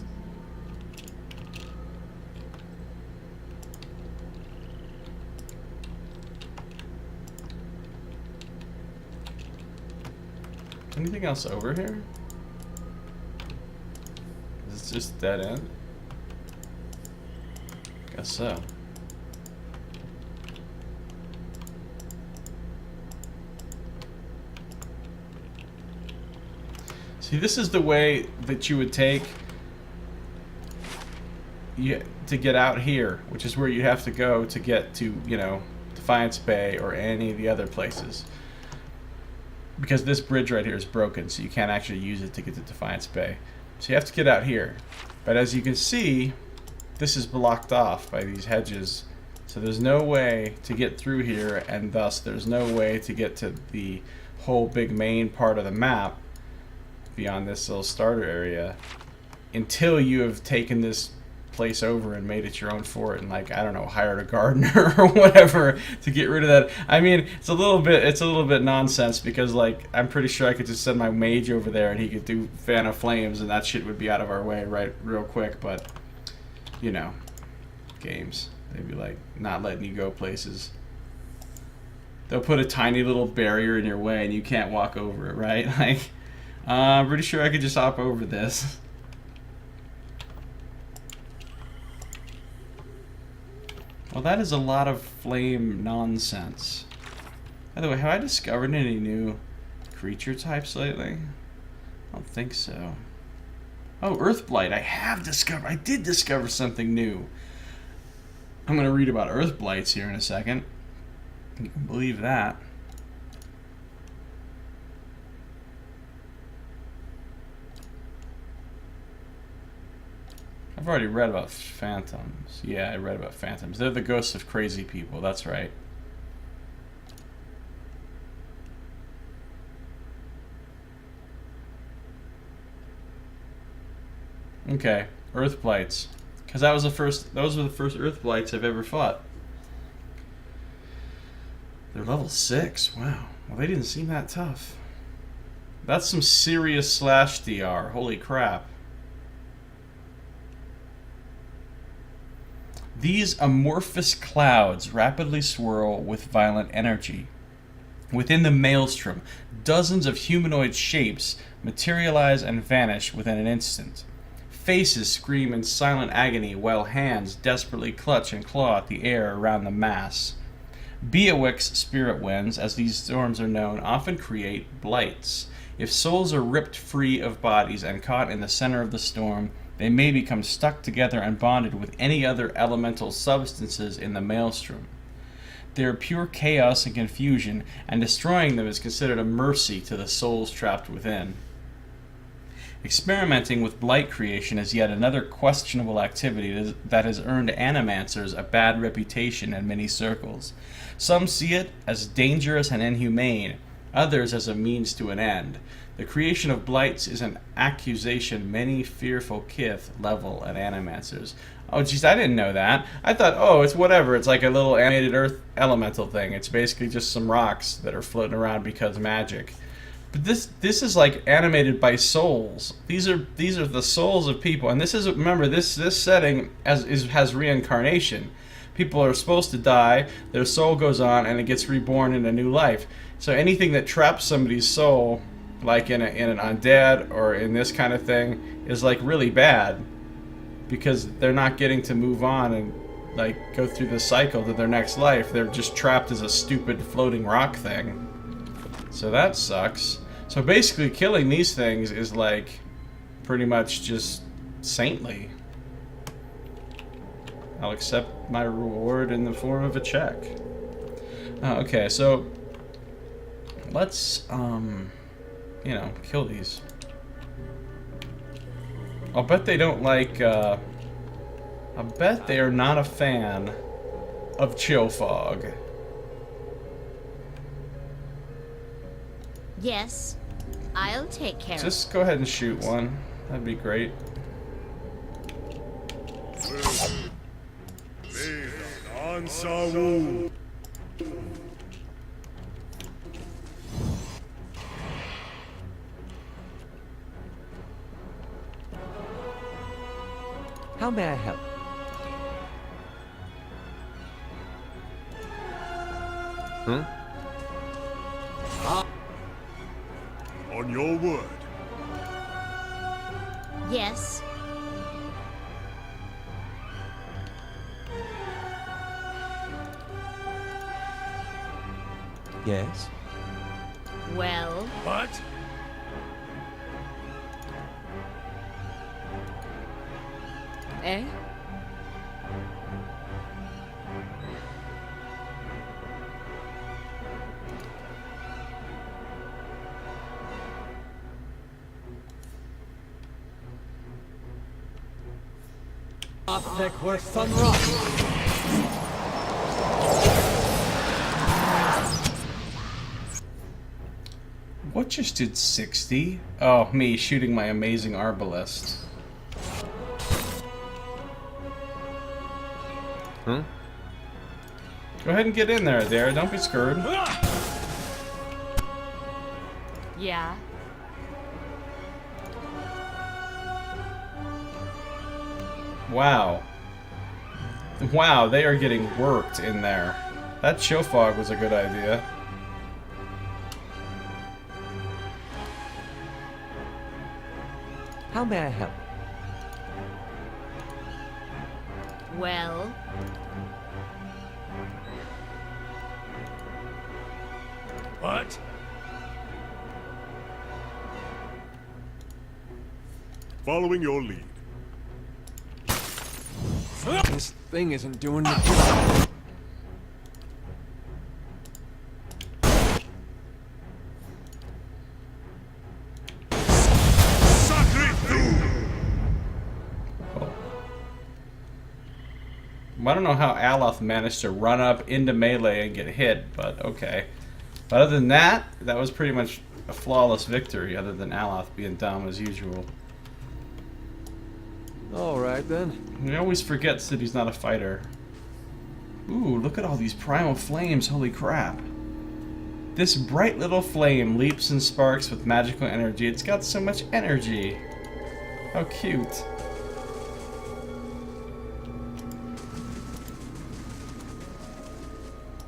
Anything else over here? Is it just dead end? Guess so. See, this is the way that you would take to get out here, which is where you have to go to get to, you know, Defiance Bay or any of the other places. Because this bridge right here is broken, so you can't actually use it to get to Defiance Bay. So you have to get out here. But as you can see, this is blocked off by these hedges. So there's no way to get through here, and thus there's no way to get to the whole big main part of the map beyond this little starter area until you have taken this place over and made it your own fort and, like, I don't know, hired a gardener or whatever to get rid of that. I mean, it's a little bit nonsense because, like, I'm pretty sure I could just send my mage over there and he could do Fan of Flames and that shit would be out of our way right real quick, but you know, games, they'd be like not letting you go places. They'll put a tiny little barrier in your way and you can't walk over it, right? Like, I'm pretty sure I could just hop over this. Well, that is a lot of flame nonsense. By the way, have I discovered any new creature types lately? I don't think so. Oh, Earthblight. I did discover something new. I'm going to read about Earthblights here in a second. You can believe that. I've already read about phantoms. Yeah, I read about phantoms. They're the ghosts of crazy people. That's right. Okay, Earthblights. Because those were the first Earthblights I've ever fought. They're level 6. Wow. Well, they didn't seem that tough. That's some serious slash DR. Holy crap. These amorphous clouds rapidly swirl with violent energy. Within the maelstrom, dozens of humanoid shapes materialize and vanish within an instant. Faces scream in silent agony while hands desperately clutch and claw at the air around the mass. Beowic's spirit winds, as these storms are known, often create blights. If souls are ripped free of bodies and caught in the center of the storm, they may become stuck together and bonded with any other elemental substances in the maelstrom. They are pure chaos and confusion, and destroying them is considered a mercy to the souls trapped within. Experimenting with blight creation is yet another questionable activity that has earned animancers a bad reputation in many circles. Some see it as dangerous and inhumane, others as a means to an end. The creation of blights is an accusation many fearful kith level at animancers. Oh jeez, I didn't know that. I thought, oh, it's whatever. It's like a little animated earth elemental thing. It's basically just some rocks that are floating around because magic. But this is like animated by souls. These are the souls of people, and this is, remember, this setting has reincarnation. People are supposed to die, their soul goes on, and it gets reborn in a new life. So anything that traps somebody's soul, like in an undead or in this kind of thing, is like really bad, because they're not getting to move on and like go through the cycle to their next life. They're just trapped as a stupid floating rock thing. So that sucks. So basically killing these things is like pretty much just saintly. I'll accept my reward in the form of a check. Okay, so let's you know, kill these. I'll bet they don't like I bet they are not a fan of chill fog. Yes, I'll take care of it. Just go ahead and shoot one. That'd be great. How may I help? On your word. Yes. Yes. Well, What? eh? Thick worth some rock. What just did 60? Oh, me shooting my amazing arbalist. Hmm? Go ahead and get in there, Adair. Don't be scared. Yeah. Wow. Wow, they are getting worked in there. That chill fog was a good idea. How may I help? Well, What? Following your lead. This thing isn't doing the job. I don't know how Aloth managed to run up into melee and get hit, but okay. But other than that, that was pretty much a flawless victory, other than Aloth being dumb as usual. Alright then. He always forgets that he's not a fighter. Ooh, look at all these primal flames, holy crap. This bright little flame leaps and sparks with magical energy. It's got so much energy. How cute.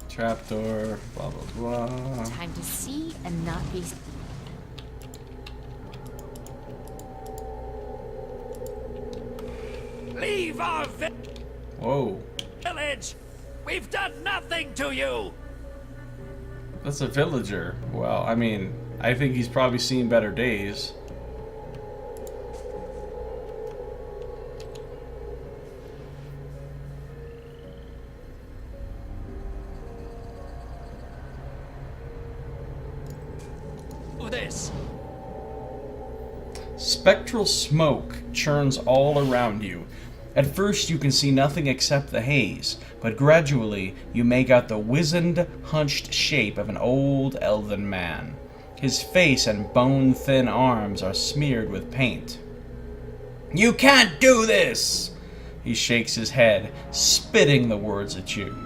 Trapdoor, blah blah blah. Time to see and not be. Leave our Whoa. village! We've done nothing to you! That's a villager. Well, I mean, I think he's probably seen better days. This. Spectral smoke churns all around you. At first you can see nothing except the haze, but gradually you make out the wizened, hunched shape of an old elven man. His face and bone-thin arms are smeared with paint. "You can't do this!" He shakes his head, spitting the words at you.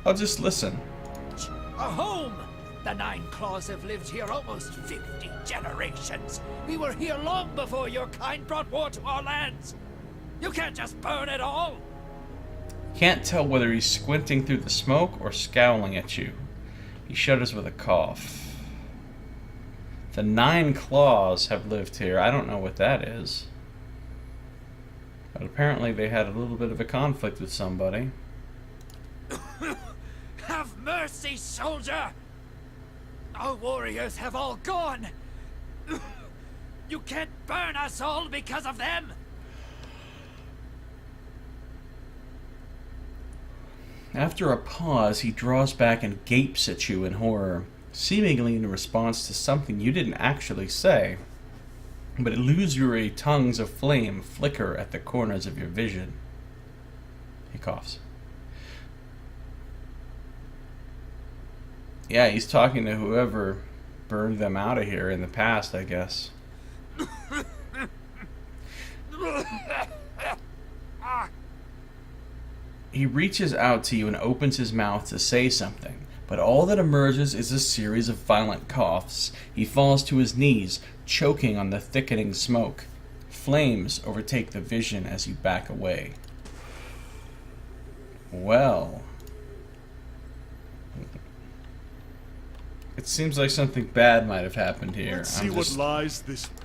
I'll just listen. A home! The Nine Claws have lived here almost 50 generations. We were here long before your kind brought war to our lands. You can't just burn it all. Can't tell whether he's squinting through the smoke or scowling at you. He shudders with a cough. The Nine Claws have lived here. I don't know what that is. But apparently they had a little bit of a conflict with somebody. Have mercy, soldier! Our warriors have all gone. You can't burn us all because of them. After a pause, he draws back and gapes at you in horror, seemingly in response to something you didn't actually say. But illusory tongues of flame flicker at the corners of your vision. He coughs. Yeah, he's talking to whoever burned them out of here in the past, I guess. He reaches out to you and opens his mouth to say something, but all that emerges is a series of violent coughs. He falls to his knees, choking on the thickening smoke. Flames overtake the vision as you back away. Well... it seems like something bad might have happened here. Let's see what lies this way.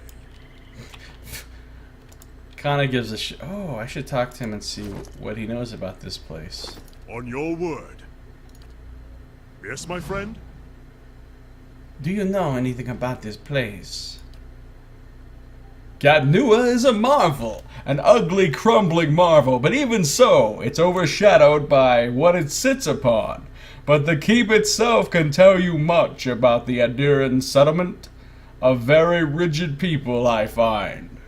Kinda gives a oh, I should talk to him and see what he knows about this place. On your word. Yes, my friend? Do you know anything about this place? Gatnua is a marvel, an ugly, crumbling marvel, but even so, it's overshadowed by what it sits upon. But the keep itself can tell you much about the Adiran settlement. A very rigid people, I find.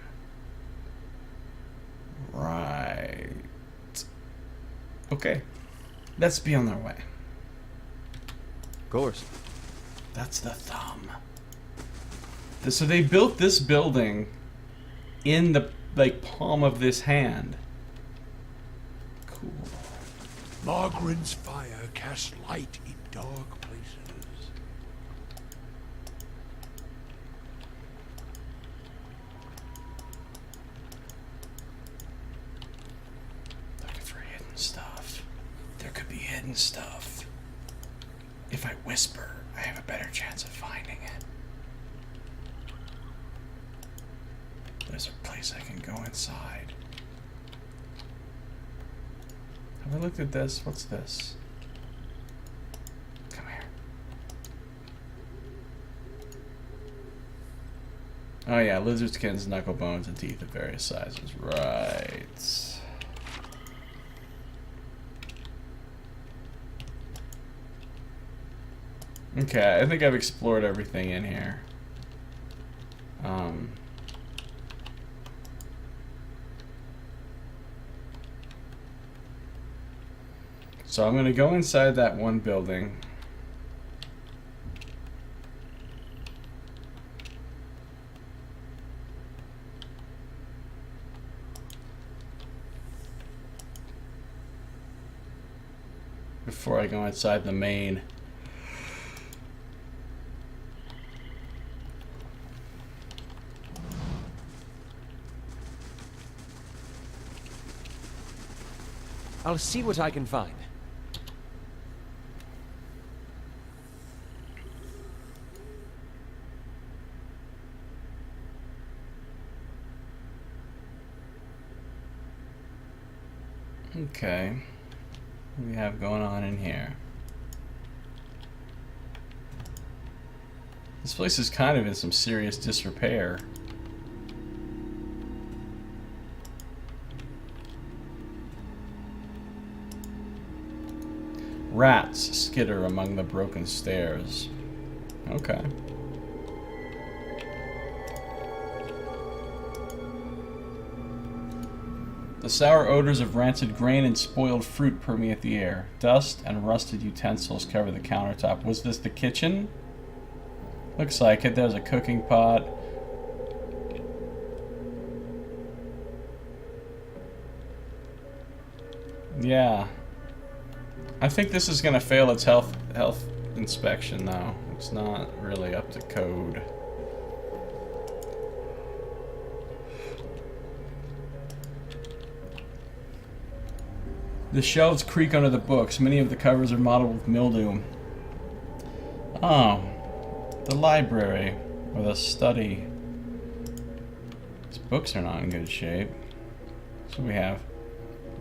Right. Okay. Let's be on our way. Of course. That's the thumb. So they built this building in the, palm of this hand. Cool. Margaren's fire casts light in dark places. Looking for hidden stuff. There could be hidden stuff. If I whisper, I have a better chance of finding it. There's a place I can go inside. Have I looked at this? What's this? Come here. Oh yeah, lizard skins, knuckle bones, and teeth of various sizes. Right. Okay, I think I've explored everything in here. So I'm going to go inside that one building. before I go inside the main. I'll see what I can find. Okay. What do we have going on in here? This place is kind of in some serious disrepair. Rats skitter among the broken stairs. Okay. The sour odors of rancid grain and spoiled fruit permeate the air. Dust and rusted utensils cover the countertop. Was this the kitchen? Looks like it. There's a cooking pot. Yeah. I think this is going to fail its health inspection, though. It's not really up to code. The shelves creak under the books. Many of the covers are mottled with mildew. Oh, the library, or the study. These books are not in good shape. So we have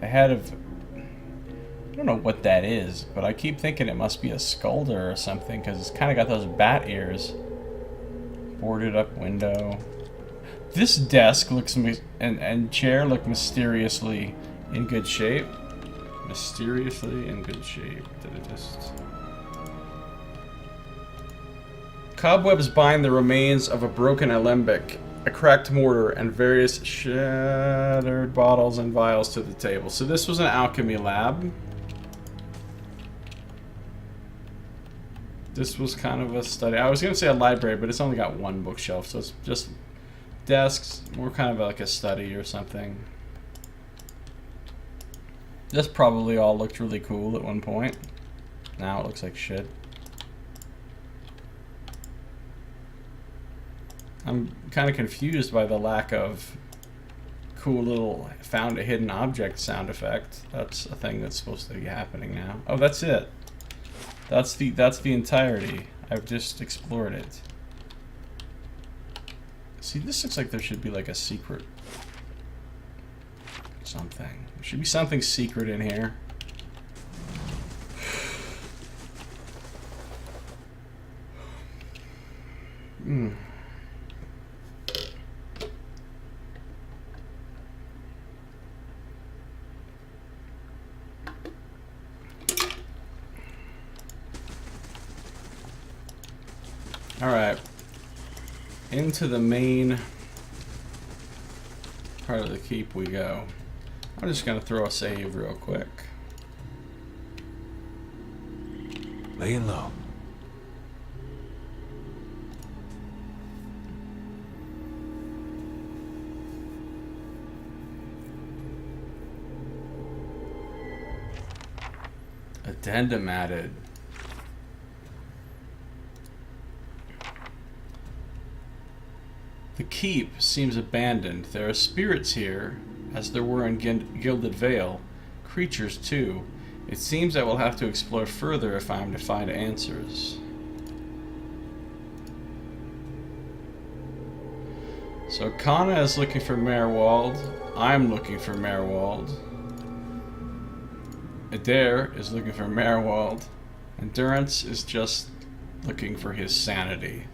a head of... I don't know what that is, but I keep thinking it must be a sculder or something, because it's kind of got those bat ears. Boarded up window. This desk looks... and chair look mysteriously in good shape. Mysteriously in good shape. Did it just... Cobwebs bind the remains of a broken alembic, a cracked mortar, and various shattered bottles and vials to the table. So this was an alchemy lab. This was kind of a study. I was going to say a library, but it's only got one bookshelf, so it's just desks, more kind of like a study or something. This probably all looked really cool at one point. Now it looks like shit. I'm kind of confused by the lack of cool little found a hidden object sound effect. That's a thing that's supposed to be happening now. Oh, that's it. That's the entirety. I've just explored it. See, this looks like there should be like a secret something. There should be something secret in here. Alright. Into the main part of the keep we go. I'm just going to throw a save real quick. Laying low. Addendum added. The keep seems abandoned. There are spirits here, as there were in Gilded Vale. Creatures, too. It seems I will have to explore further if I am to find answers. So Kana is looking for Merwald. I'm looking for Merwald. Adair is looking for Merwald. And Durance is just looking for his sanity.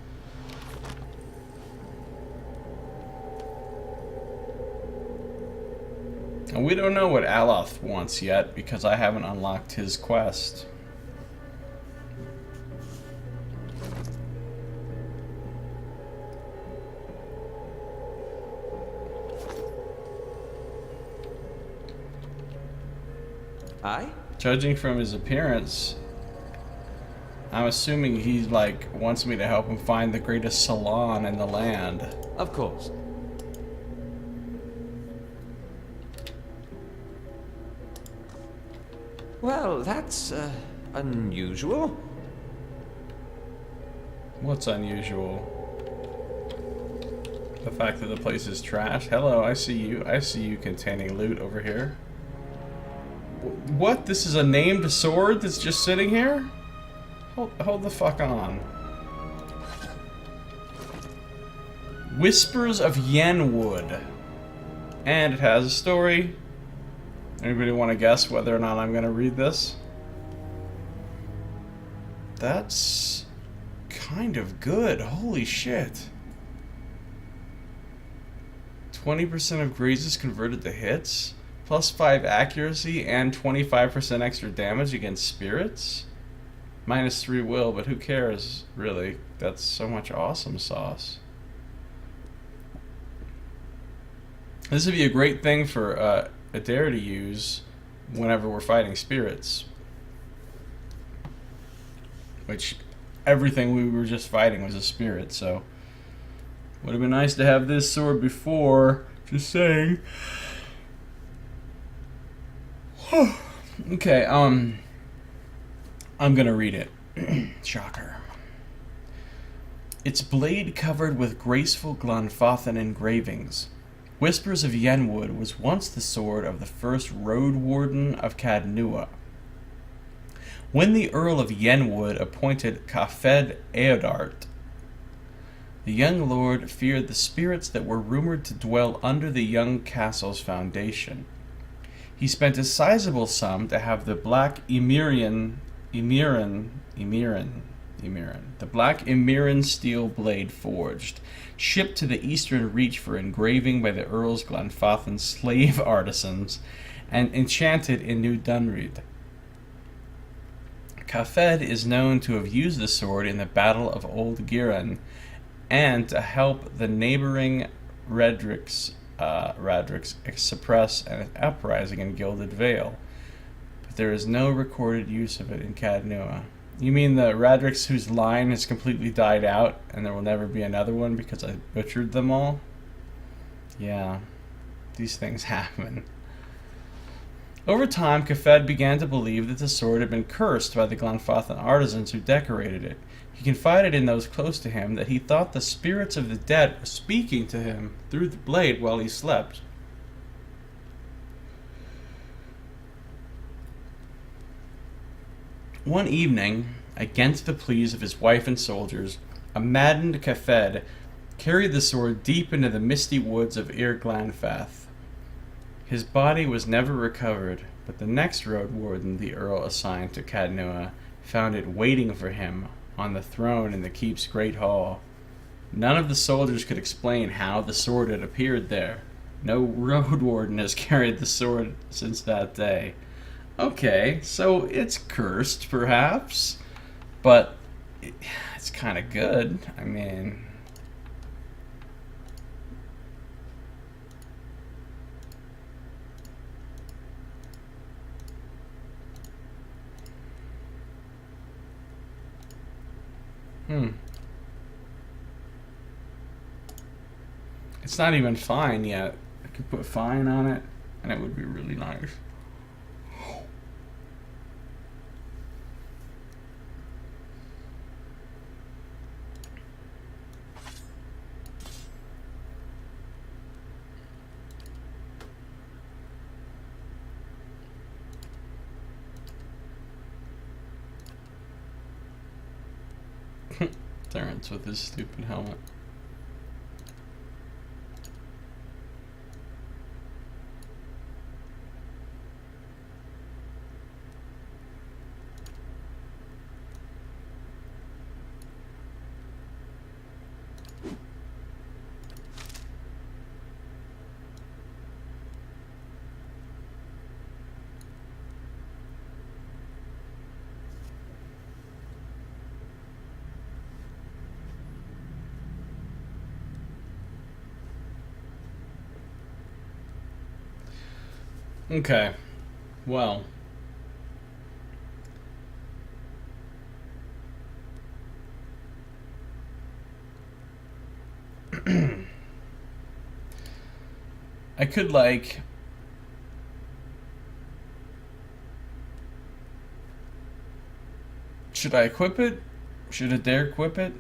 And we don't know what Aloth wants yet, because I haven't unlocked his quest. Aye? Judging from his appearance, I'm assuming he, like, wants me to help him find the greatest salon in the land. Of course. Well, that's, unusual. What's unusual? The fact that the place is trash? Hello, I see you. I see you containing loot over here. What? This is a named sword that's just sitting here? Hold the fuck on. Whispers of Yenwood. And it has a story. Anybody want to guess whether or not I'm going to read this? That's kind of good. Holy shit. 20% of grazes converted to hits, plus 5 accuracy, and 25% extra damage against spirits. Minus 3 will, but who cares, really? That's so much awesome sauce. This would be a great thing for Adair to use whenever we're fighting spirits. Which, everything we were just fighting was a spirit, so... Would have been nice to have this sword before. Just saying. Okay, I'm gonna read it. Shocker. Its blade covered with graceful Glanfathan engravings. Whispers of Yenwood was once the sword of the first Road Warden of Cadnua. When the Earl of Yenwood appointed Kafed Eodart, the young lord feared the spirits that were rumored to dwell under the young castle's foundation. He spent a sizable sum to have the black the black Emiran steel blade forged, shipped to the eastern reach for engraving by the Earl's Glanfathan slave artisans, and enchanted in New Dunreid. Kafed is known to have used the sword in the Battle of Old Giran, and to help the neighboring Radric's suppress an uprising in Gilded Vale. But there is no recorded use of it in Cadnua. You mean the Radric's whose line has completely died out, and there will never be another one because I butchered them all? Yeah, these things happen. Over time, Kafed began to believe that the sword had been cursed by the Glanfathan artisans who decorated it. He confided in those close to him that he thought the spirits of the dead were speaking to him through the blade while he slept. One evening, against the pleas of his wife and soldiers, a maddened Kafed carried the sword deep into the misty woods of Ir Glanfath. His body was never recovered, but the next road warden the Earl assigned to Cadnua found it waiting for him on the throne in the keep's great hall. None of the soldiers could explain how the sword had appeared there. No road warden has carried the sword since that day. Okay, so it's cursed, perhaps, but it's kind of good. I mean... It's not even fine yet. I could put fine on it, and it would be really nice. Terrence with his stupid helmet. Okay, well, I could, like, Should I equip it? Should I dare equip it?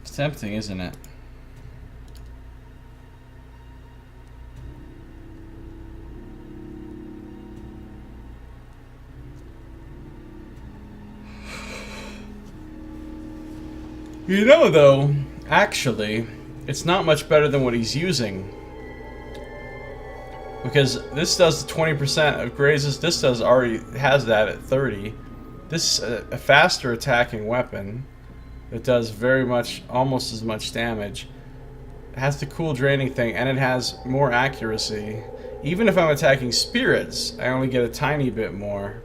It's tempting, isn't it? You know, though, actually, it's not much better than what he's using. Because this does 20% of grazes. This does already has that at 30. This is a faster attacking weapon that does very much, almost as much damage. It has the cool draining thing, and it has more accuracy. Even if I'm attacking spirits, I only get a tiny bit more.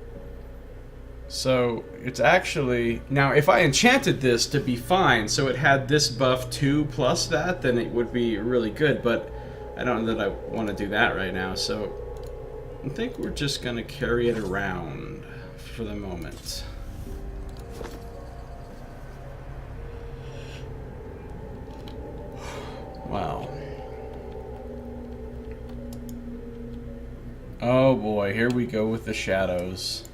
So it's actually, now if I enchanted this to be fine, so it had this buff too plus that, then it would be really good, but I don't know that I want to do that right now, so I think we're just going to carry it around for the moment. Wow. Oh boy, here we go with the shadows.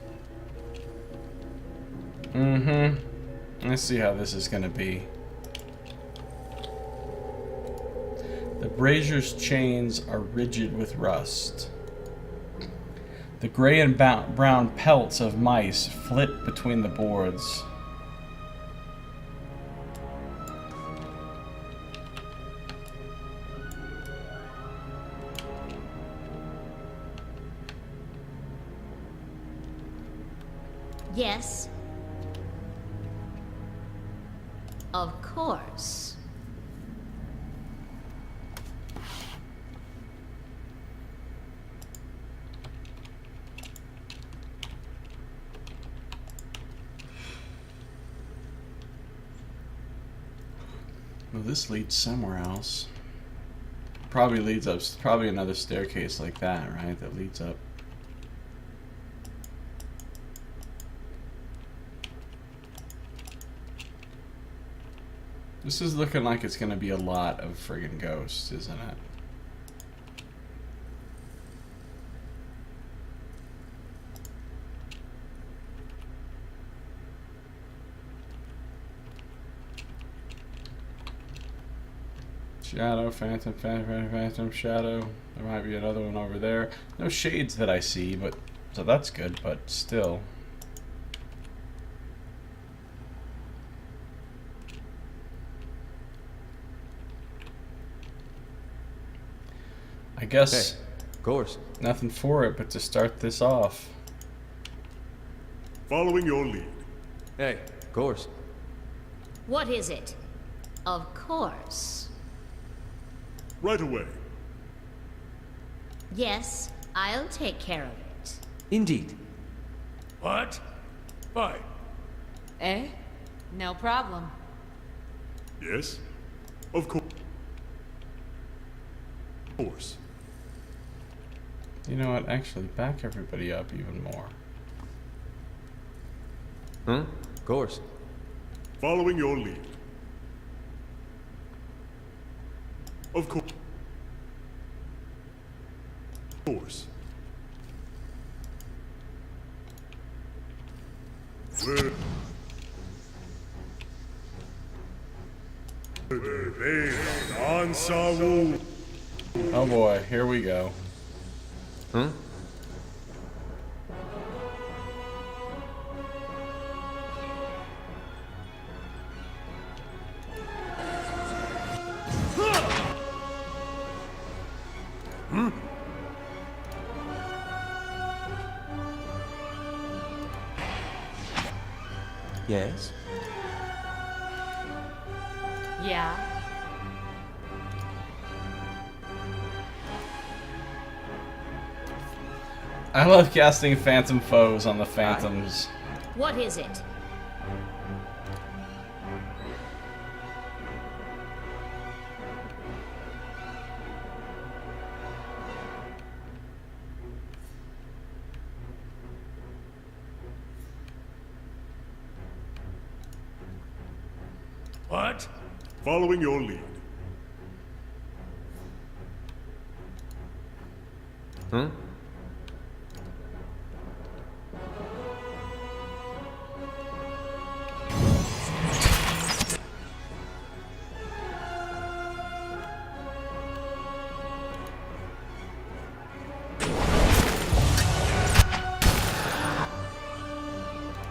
Let's see how this is going to be. The brazier's chains are rigid with rust. The gray and brown pelts of mice flit between the boards. Yes. Of course. Well, this leads somewhere else. Probably leads up, probably another staircase like that, right? That leads up. This is looking like it's going to be a lot of friggin' ghosts, isn't it? Shadow, phantom, phantom, shadow. There might be another one over there. No shades that I see, but so that's good, but still. I guess Hey, of course. nothing for it but to start this off. Following your lead. Hey, of course. What is it? Of course. Right away. Yes, I'll take care of it. Indeed. What? Fine. Eh? No problem. Yes? Of course. Of course. You know what? Actually, back everybody up even more. Huh? Of course. Following your lead. Of course. Of course. Oh boy, here we go. Huh? Yes? Yeah. I love casting phantom foes on the phantoms. What is it? What? Following your lead. Huh?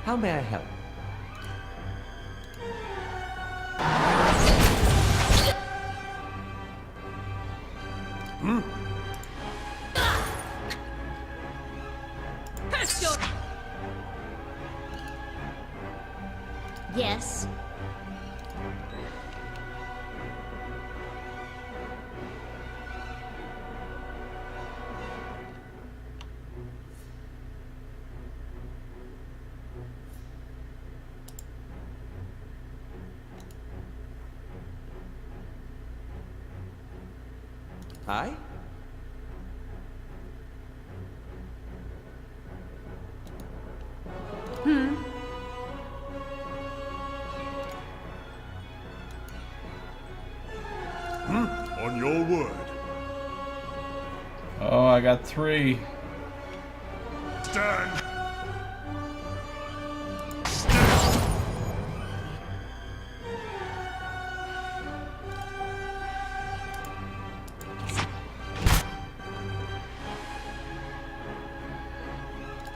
How may I help? Yes. Aye? On your word. Oh, I got 3. Stand.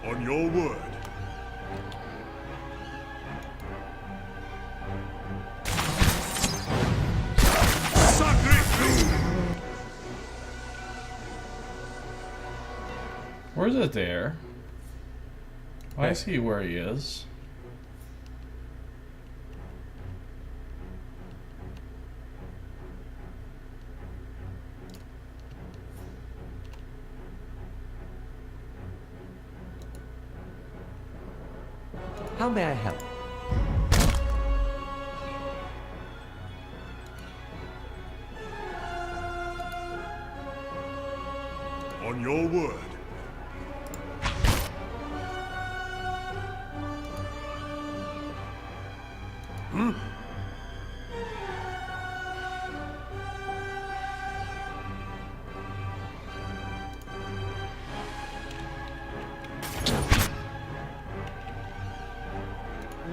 On your word. Where's it there? Why is he where he is? How may I help? On your word.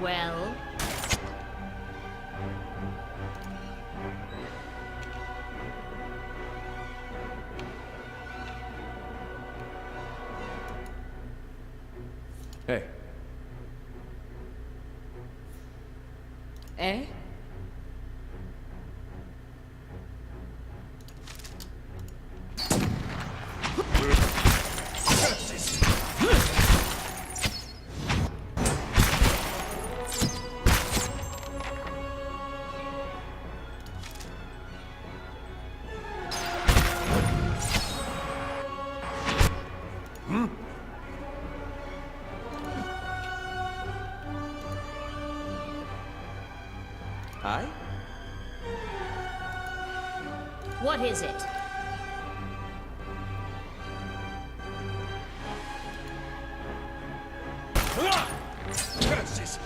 Well, Hey, Eh? Aye? what is it? Curses!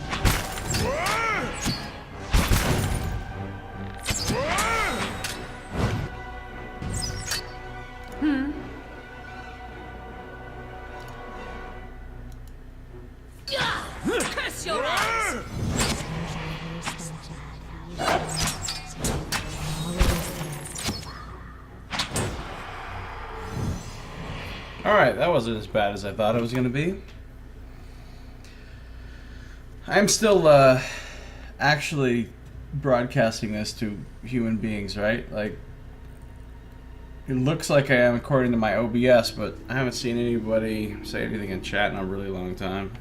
Curse your eyes! Alright, that wasn't as bad as I thought it was going to be. I'm still actually broadcasting this to human beings, right? Like, it looks like I am according to my OBS, but I haven't seen anybody say anything in chat in a really long time.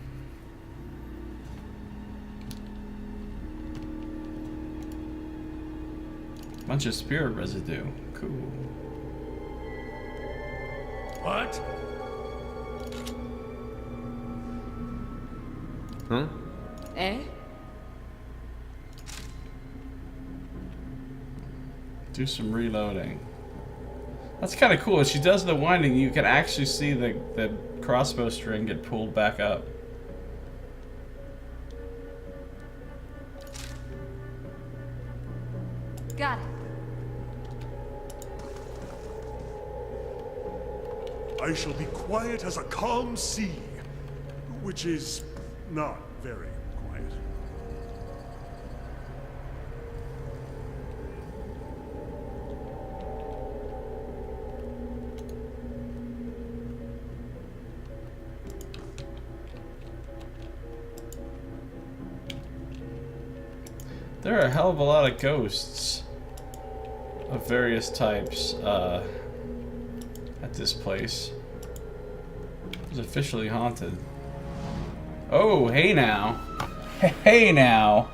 Bunch of spirit residue. Cool. What? Huh? Eh? Do some reloading. That's kind of cool. As she does the winding, you can actually see the crossbow string get pulled back up. Got it. I shall be quiet as a calm sea, which is not very quiet. There are a hell of a lot of ghosts of various types at this place. It's officially haunted. Oh, hey now. Hey now.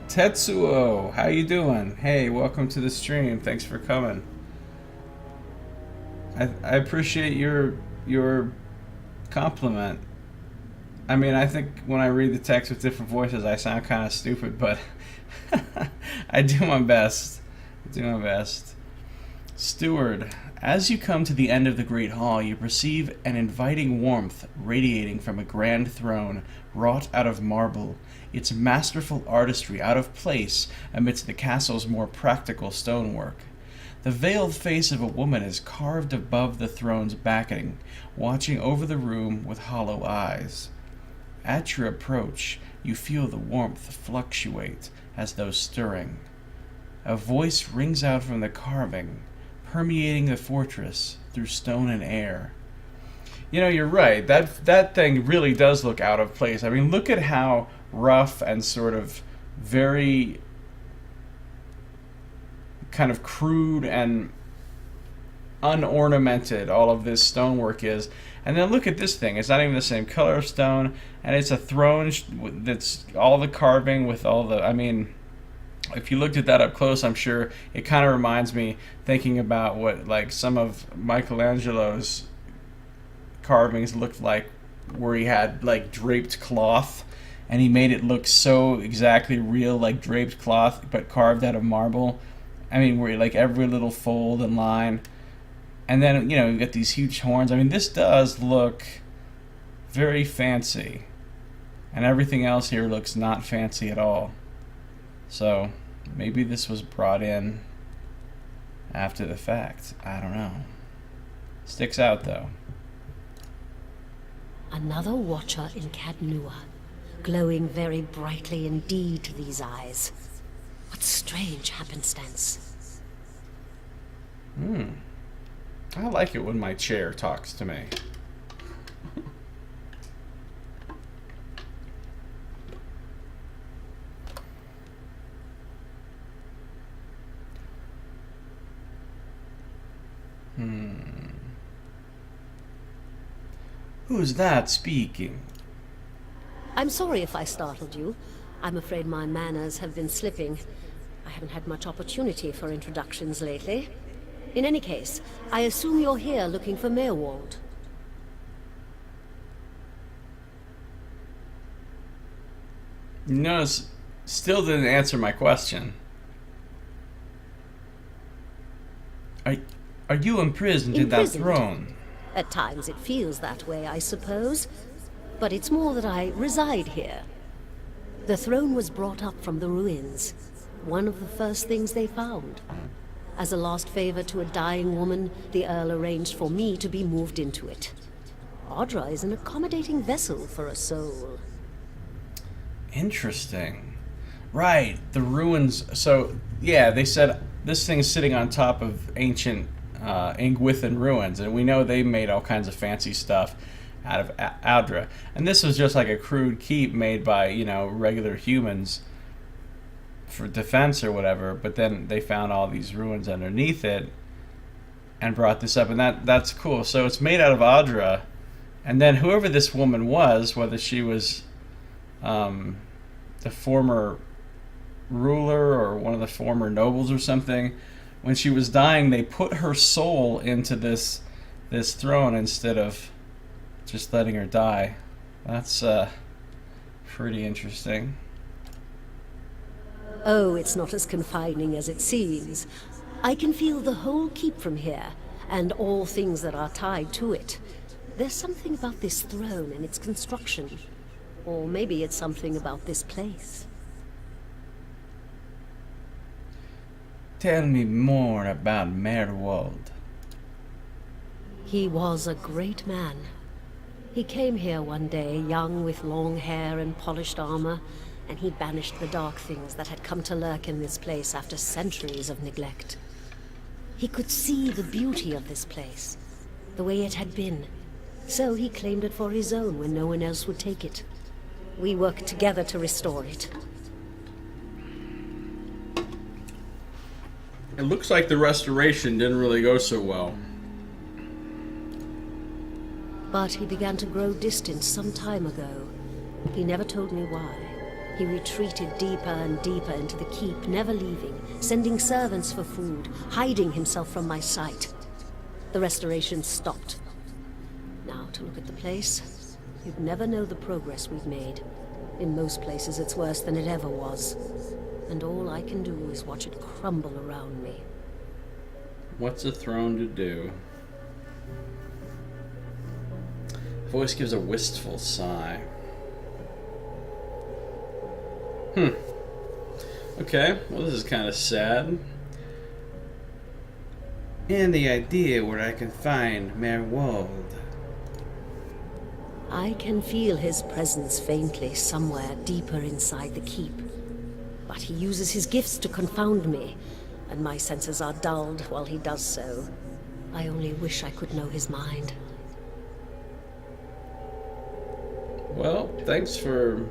Tetsuo, how you doing? Hey, welcome to the stream. Thanks for coming. I appreciate your compliment. I mean, I think when I read the text with different voices, I sound kind of stupid, but I do my best. I do my best. Steward, as you come to the end of the Great Hall, you perceive an inviting warmth radiating from a grand throne wrought out of marble, its masterful artistry out of place amidst the castle's more practical stonework. The veiled face of a woman is carved above the throne's backing, watching over the room with hollow eyes. At your approach, you feel the warmth fluctuate as though stirring. A voice rings out from the carving, permeating the fortress through stone and air. You know, you're right. That thing really does look out of place. I mean, look at how rough and sort of very kind of crude and unornamented all of this stonework is. And then look at this thing. It's not even the same color of stone, and it's a throne that's all the carving with all the... I mean, if you looked at that up close, I'm sure it kind of reminds me, thinking about what like some of Michelangelo's carvings looked like, where he had like draped cloth, and he made it look so exactly real, like draped cloth, but carved out of marble. I mean, where like every little fold and line. And then, you know, you get these huge horns. I mean, this does look very fancy. And everything else here looks not fancy at all. So, maybe this was brought in after the fact. I don't know. Sticks out, though. Another watcher in Cadnua, glowing very brightly indeed to these eyes. What strange happenstance. I like it when my chair talks to me. Who's that speaking? I'm sorry if I startled you. I'm afraid my manners have been slipping. I haven't had much opportunity for introductions lately. In any case, I assume you're here looking for Meerwald. No, still didn't answer my question. Are you imprisoned in that throne? At times it feels that way, I suppose. But it's more that I reside here. The throne was brought up from the ruins. One of the first things they found. As a last favor to a dying woman, the Earl arranged for me to be moved into it. Audra is an accommodating vessel for a soul. Interesting. Right, the ruins. So, yeah, they said this thing's sitting on top of ancient Ingwithan ruins, and we know they made all kinds of fancy stuff out of Audra. And this was just like a crude keep made by, you know, regular humans for defense or whatever, but then they found all these ruins underneath it and brought this up, and that's cool. So it's made out of Audra, and then whoever this woman was, whether she was the former ruler or one of the former nobles or something, when she was dying, they put her soul into this throne instead of just letting her die. That's pretty interesting. Oh, it's not as confining as it seems. I can feel the whole keep from here, and all things that are tied to it. There's something about this throne and its construction. Or maybe it's something about this place. Tell me more about Meerwald. He was a great man. He came here one day, young with long hair and polished armor, and he banished the dark things that had come to lurk in this place after centuries of neglect. He could see the beauty of this place, the way it had been, So he claimed it for his own when no one else would take it. We worked together to restore it. It looks like the restoration didn't really go so well. But he began to grow distant some time ago. He never told me why. He retreated deeper and deeper into the keep, never leaving, sending servants for food, hiding himself from my sight. The restoration stopped. Now, to look at the place, you'd never know the progress we've made. In most places, it's worse than it ever was. And all I can do is watch it crumble around me. What's a throne to do? Voice gives a wistful sigh. Okay, well this is kind of sad. And the idea where I can find Merwald. I can feel his presence faintly somewhere deeper inside the keep. But he uses his gifts to confound me, and my senses are dulled while he does so. I only wish I could know his mind. Well, thanks for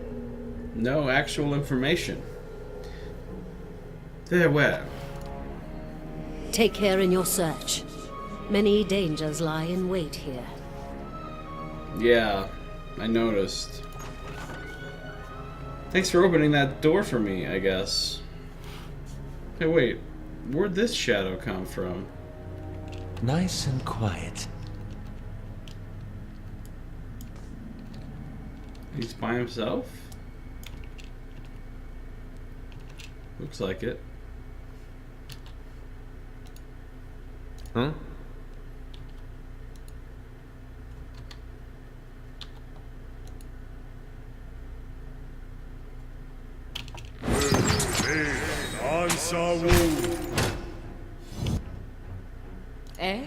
no actual information. Farewell. Take care in your search. Many dangers lie in wait here. Yeah, I noticed. Thanks for opening that door for me, I guess. Hey, wait. Where'd this shadow come from? Nice and quiet. He's by himself? Looks like it. Huh? Eh?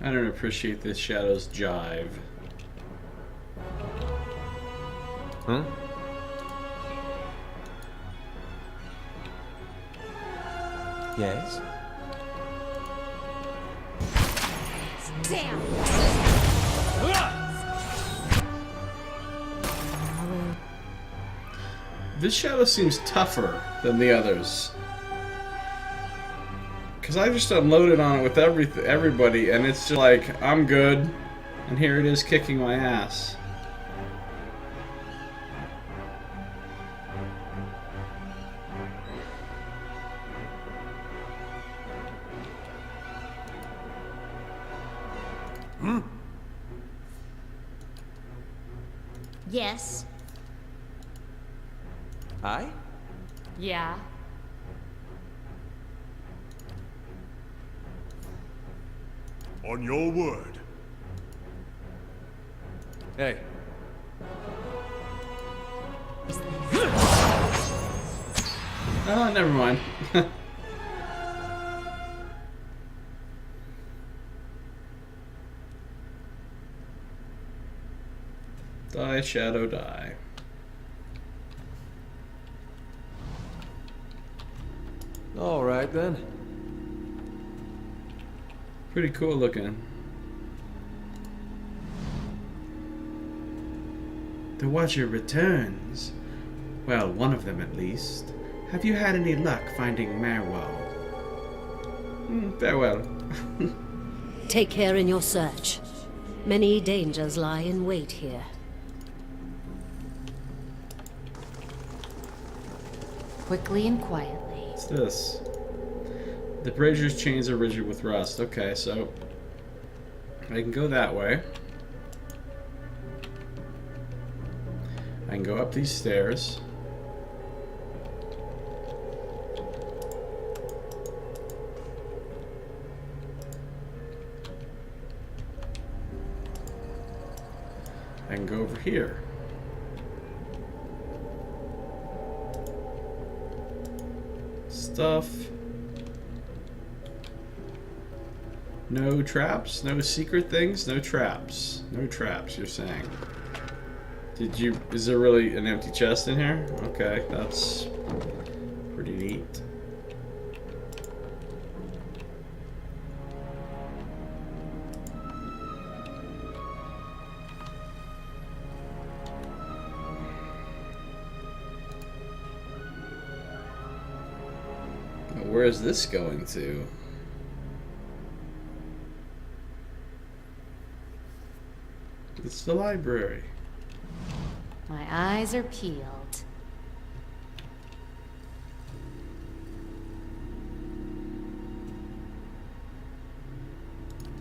I don't appreciate this shadow's jive. Huh? Yes? Damn! This shadow seems tougher than the others. Because I just unloaded on it with everybody, and it's just like, I'm good. And here it is kicking my ass. Yes. I? Yeah. On your word. Hey. Oh, never mind. Die, shadow, die. All right then. Pretty cool looking. The Watcher returns. Well, one of them at least. Have you had any luck finding Merwald? Farewell. Take care in your search. Many dangers lie in wait here. Quickly and quietly. What's this? The brazier's chains are rigid with rust. Okay, so I can go that way. I can go up these stairs. I can go over here. Stuff. No traps? No secret things? No traps. No traps, you're saying. Is there really an empty chest in here? Okay, that's pretty neat. where is this going to? It's the library. My eyes are peeled.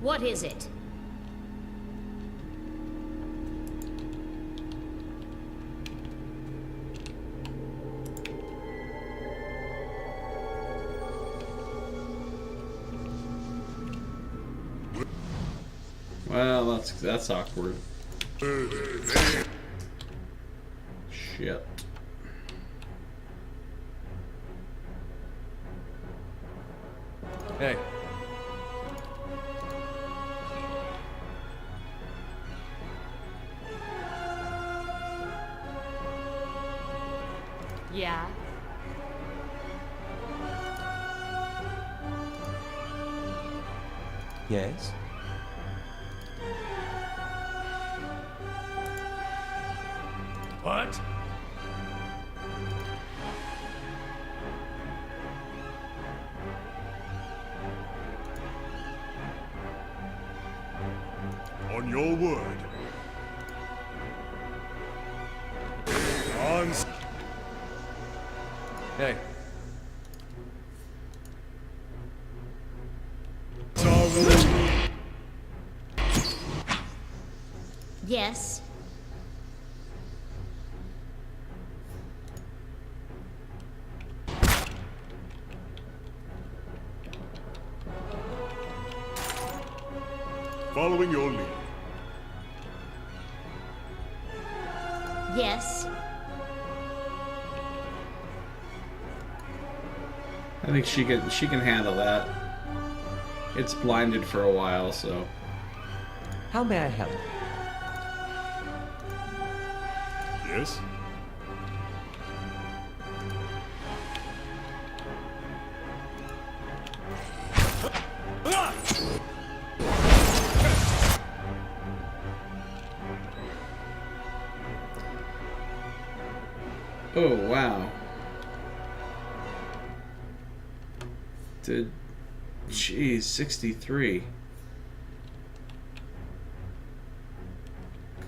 What is it? Well, that's awkward. Shit. Hey. Yeah. Yes? What? On your word. On. Hey. Yes. Following your lead. Yes. I think she can handle that. It's blinded for a while, so. How may I help? Yes? Oh, wow. Jeez, 63.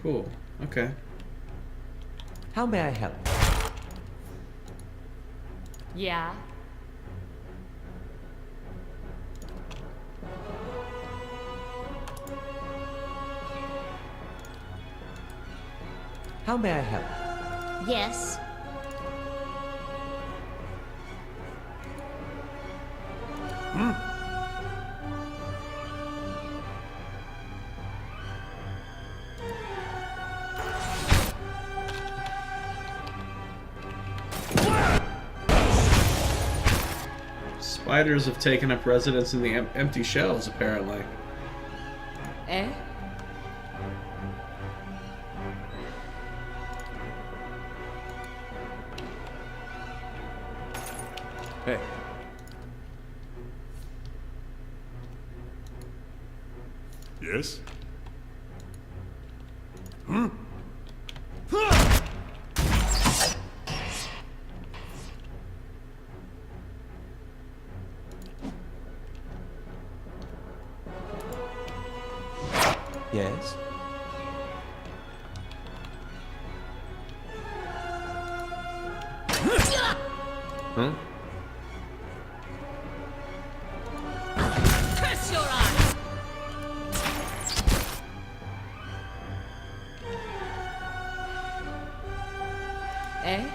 Cool. Okay. How may I help? Yeah. How may I help? Yes. Spiders have taken up residence in the empty shells, apparently. Eh? Hey. Yes? Yes? Huh? Curse your eyes! Eh?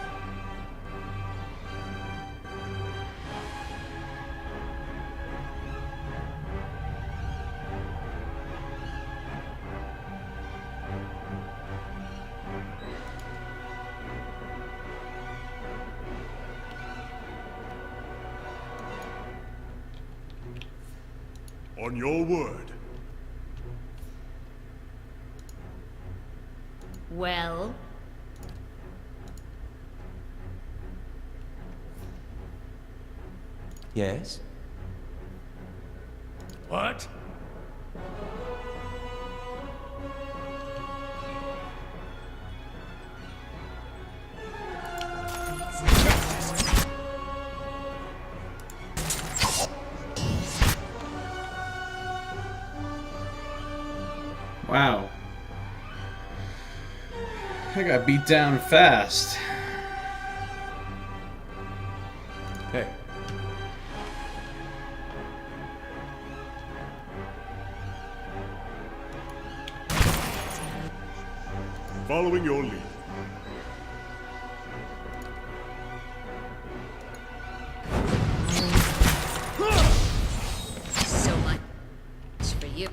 On your word. Well, Yes? What? Wow. I got beat down fast. Hey. Following your lead. So much for you.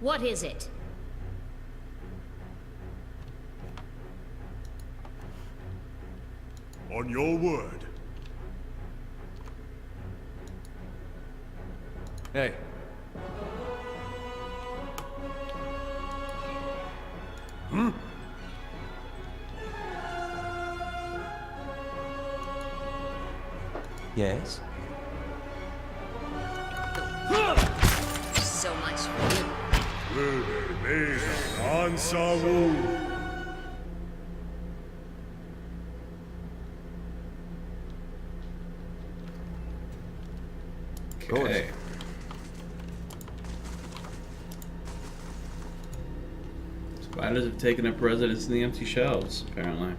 What is it? On your word. Hey. Yes? So much for you. Okay. Spiders have taken up residence in the empty shelves, apparently.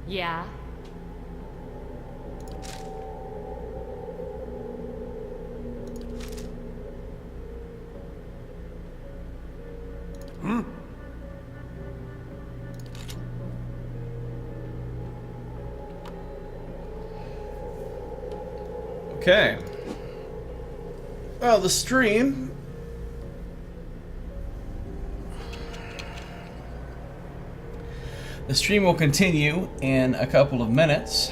Yeah. Okay. Well, the stream. The stream will continue in a couple of minutes.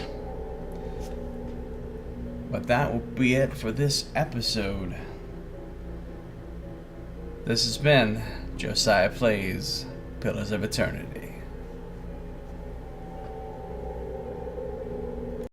But that will be it for this episode. This has been Josiah Plays Pillars of Eternity.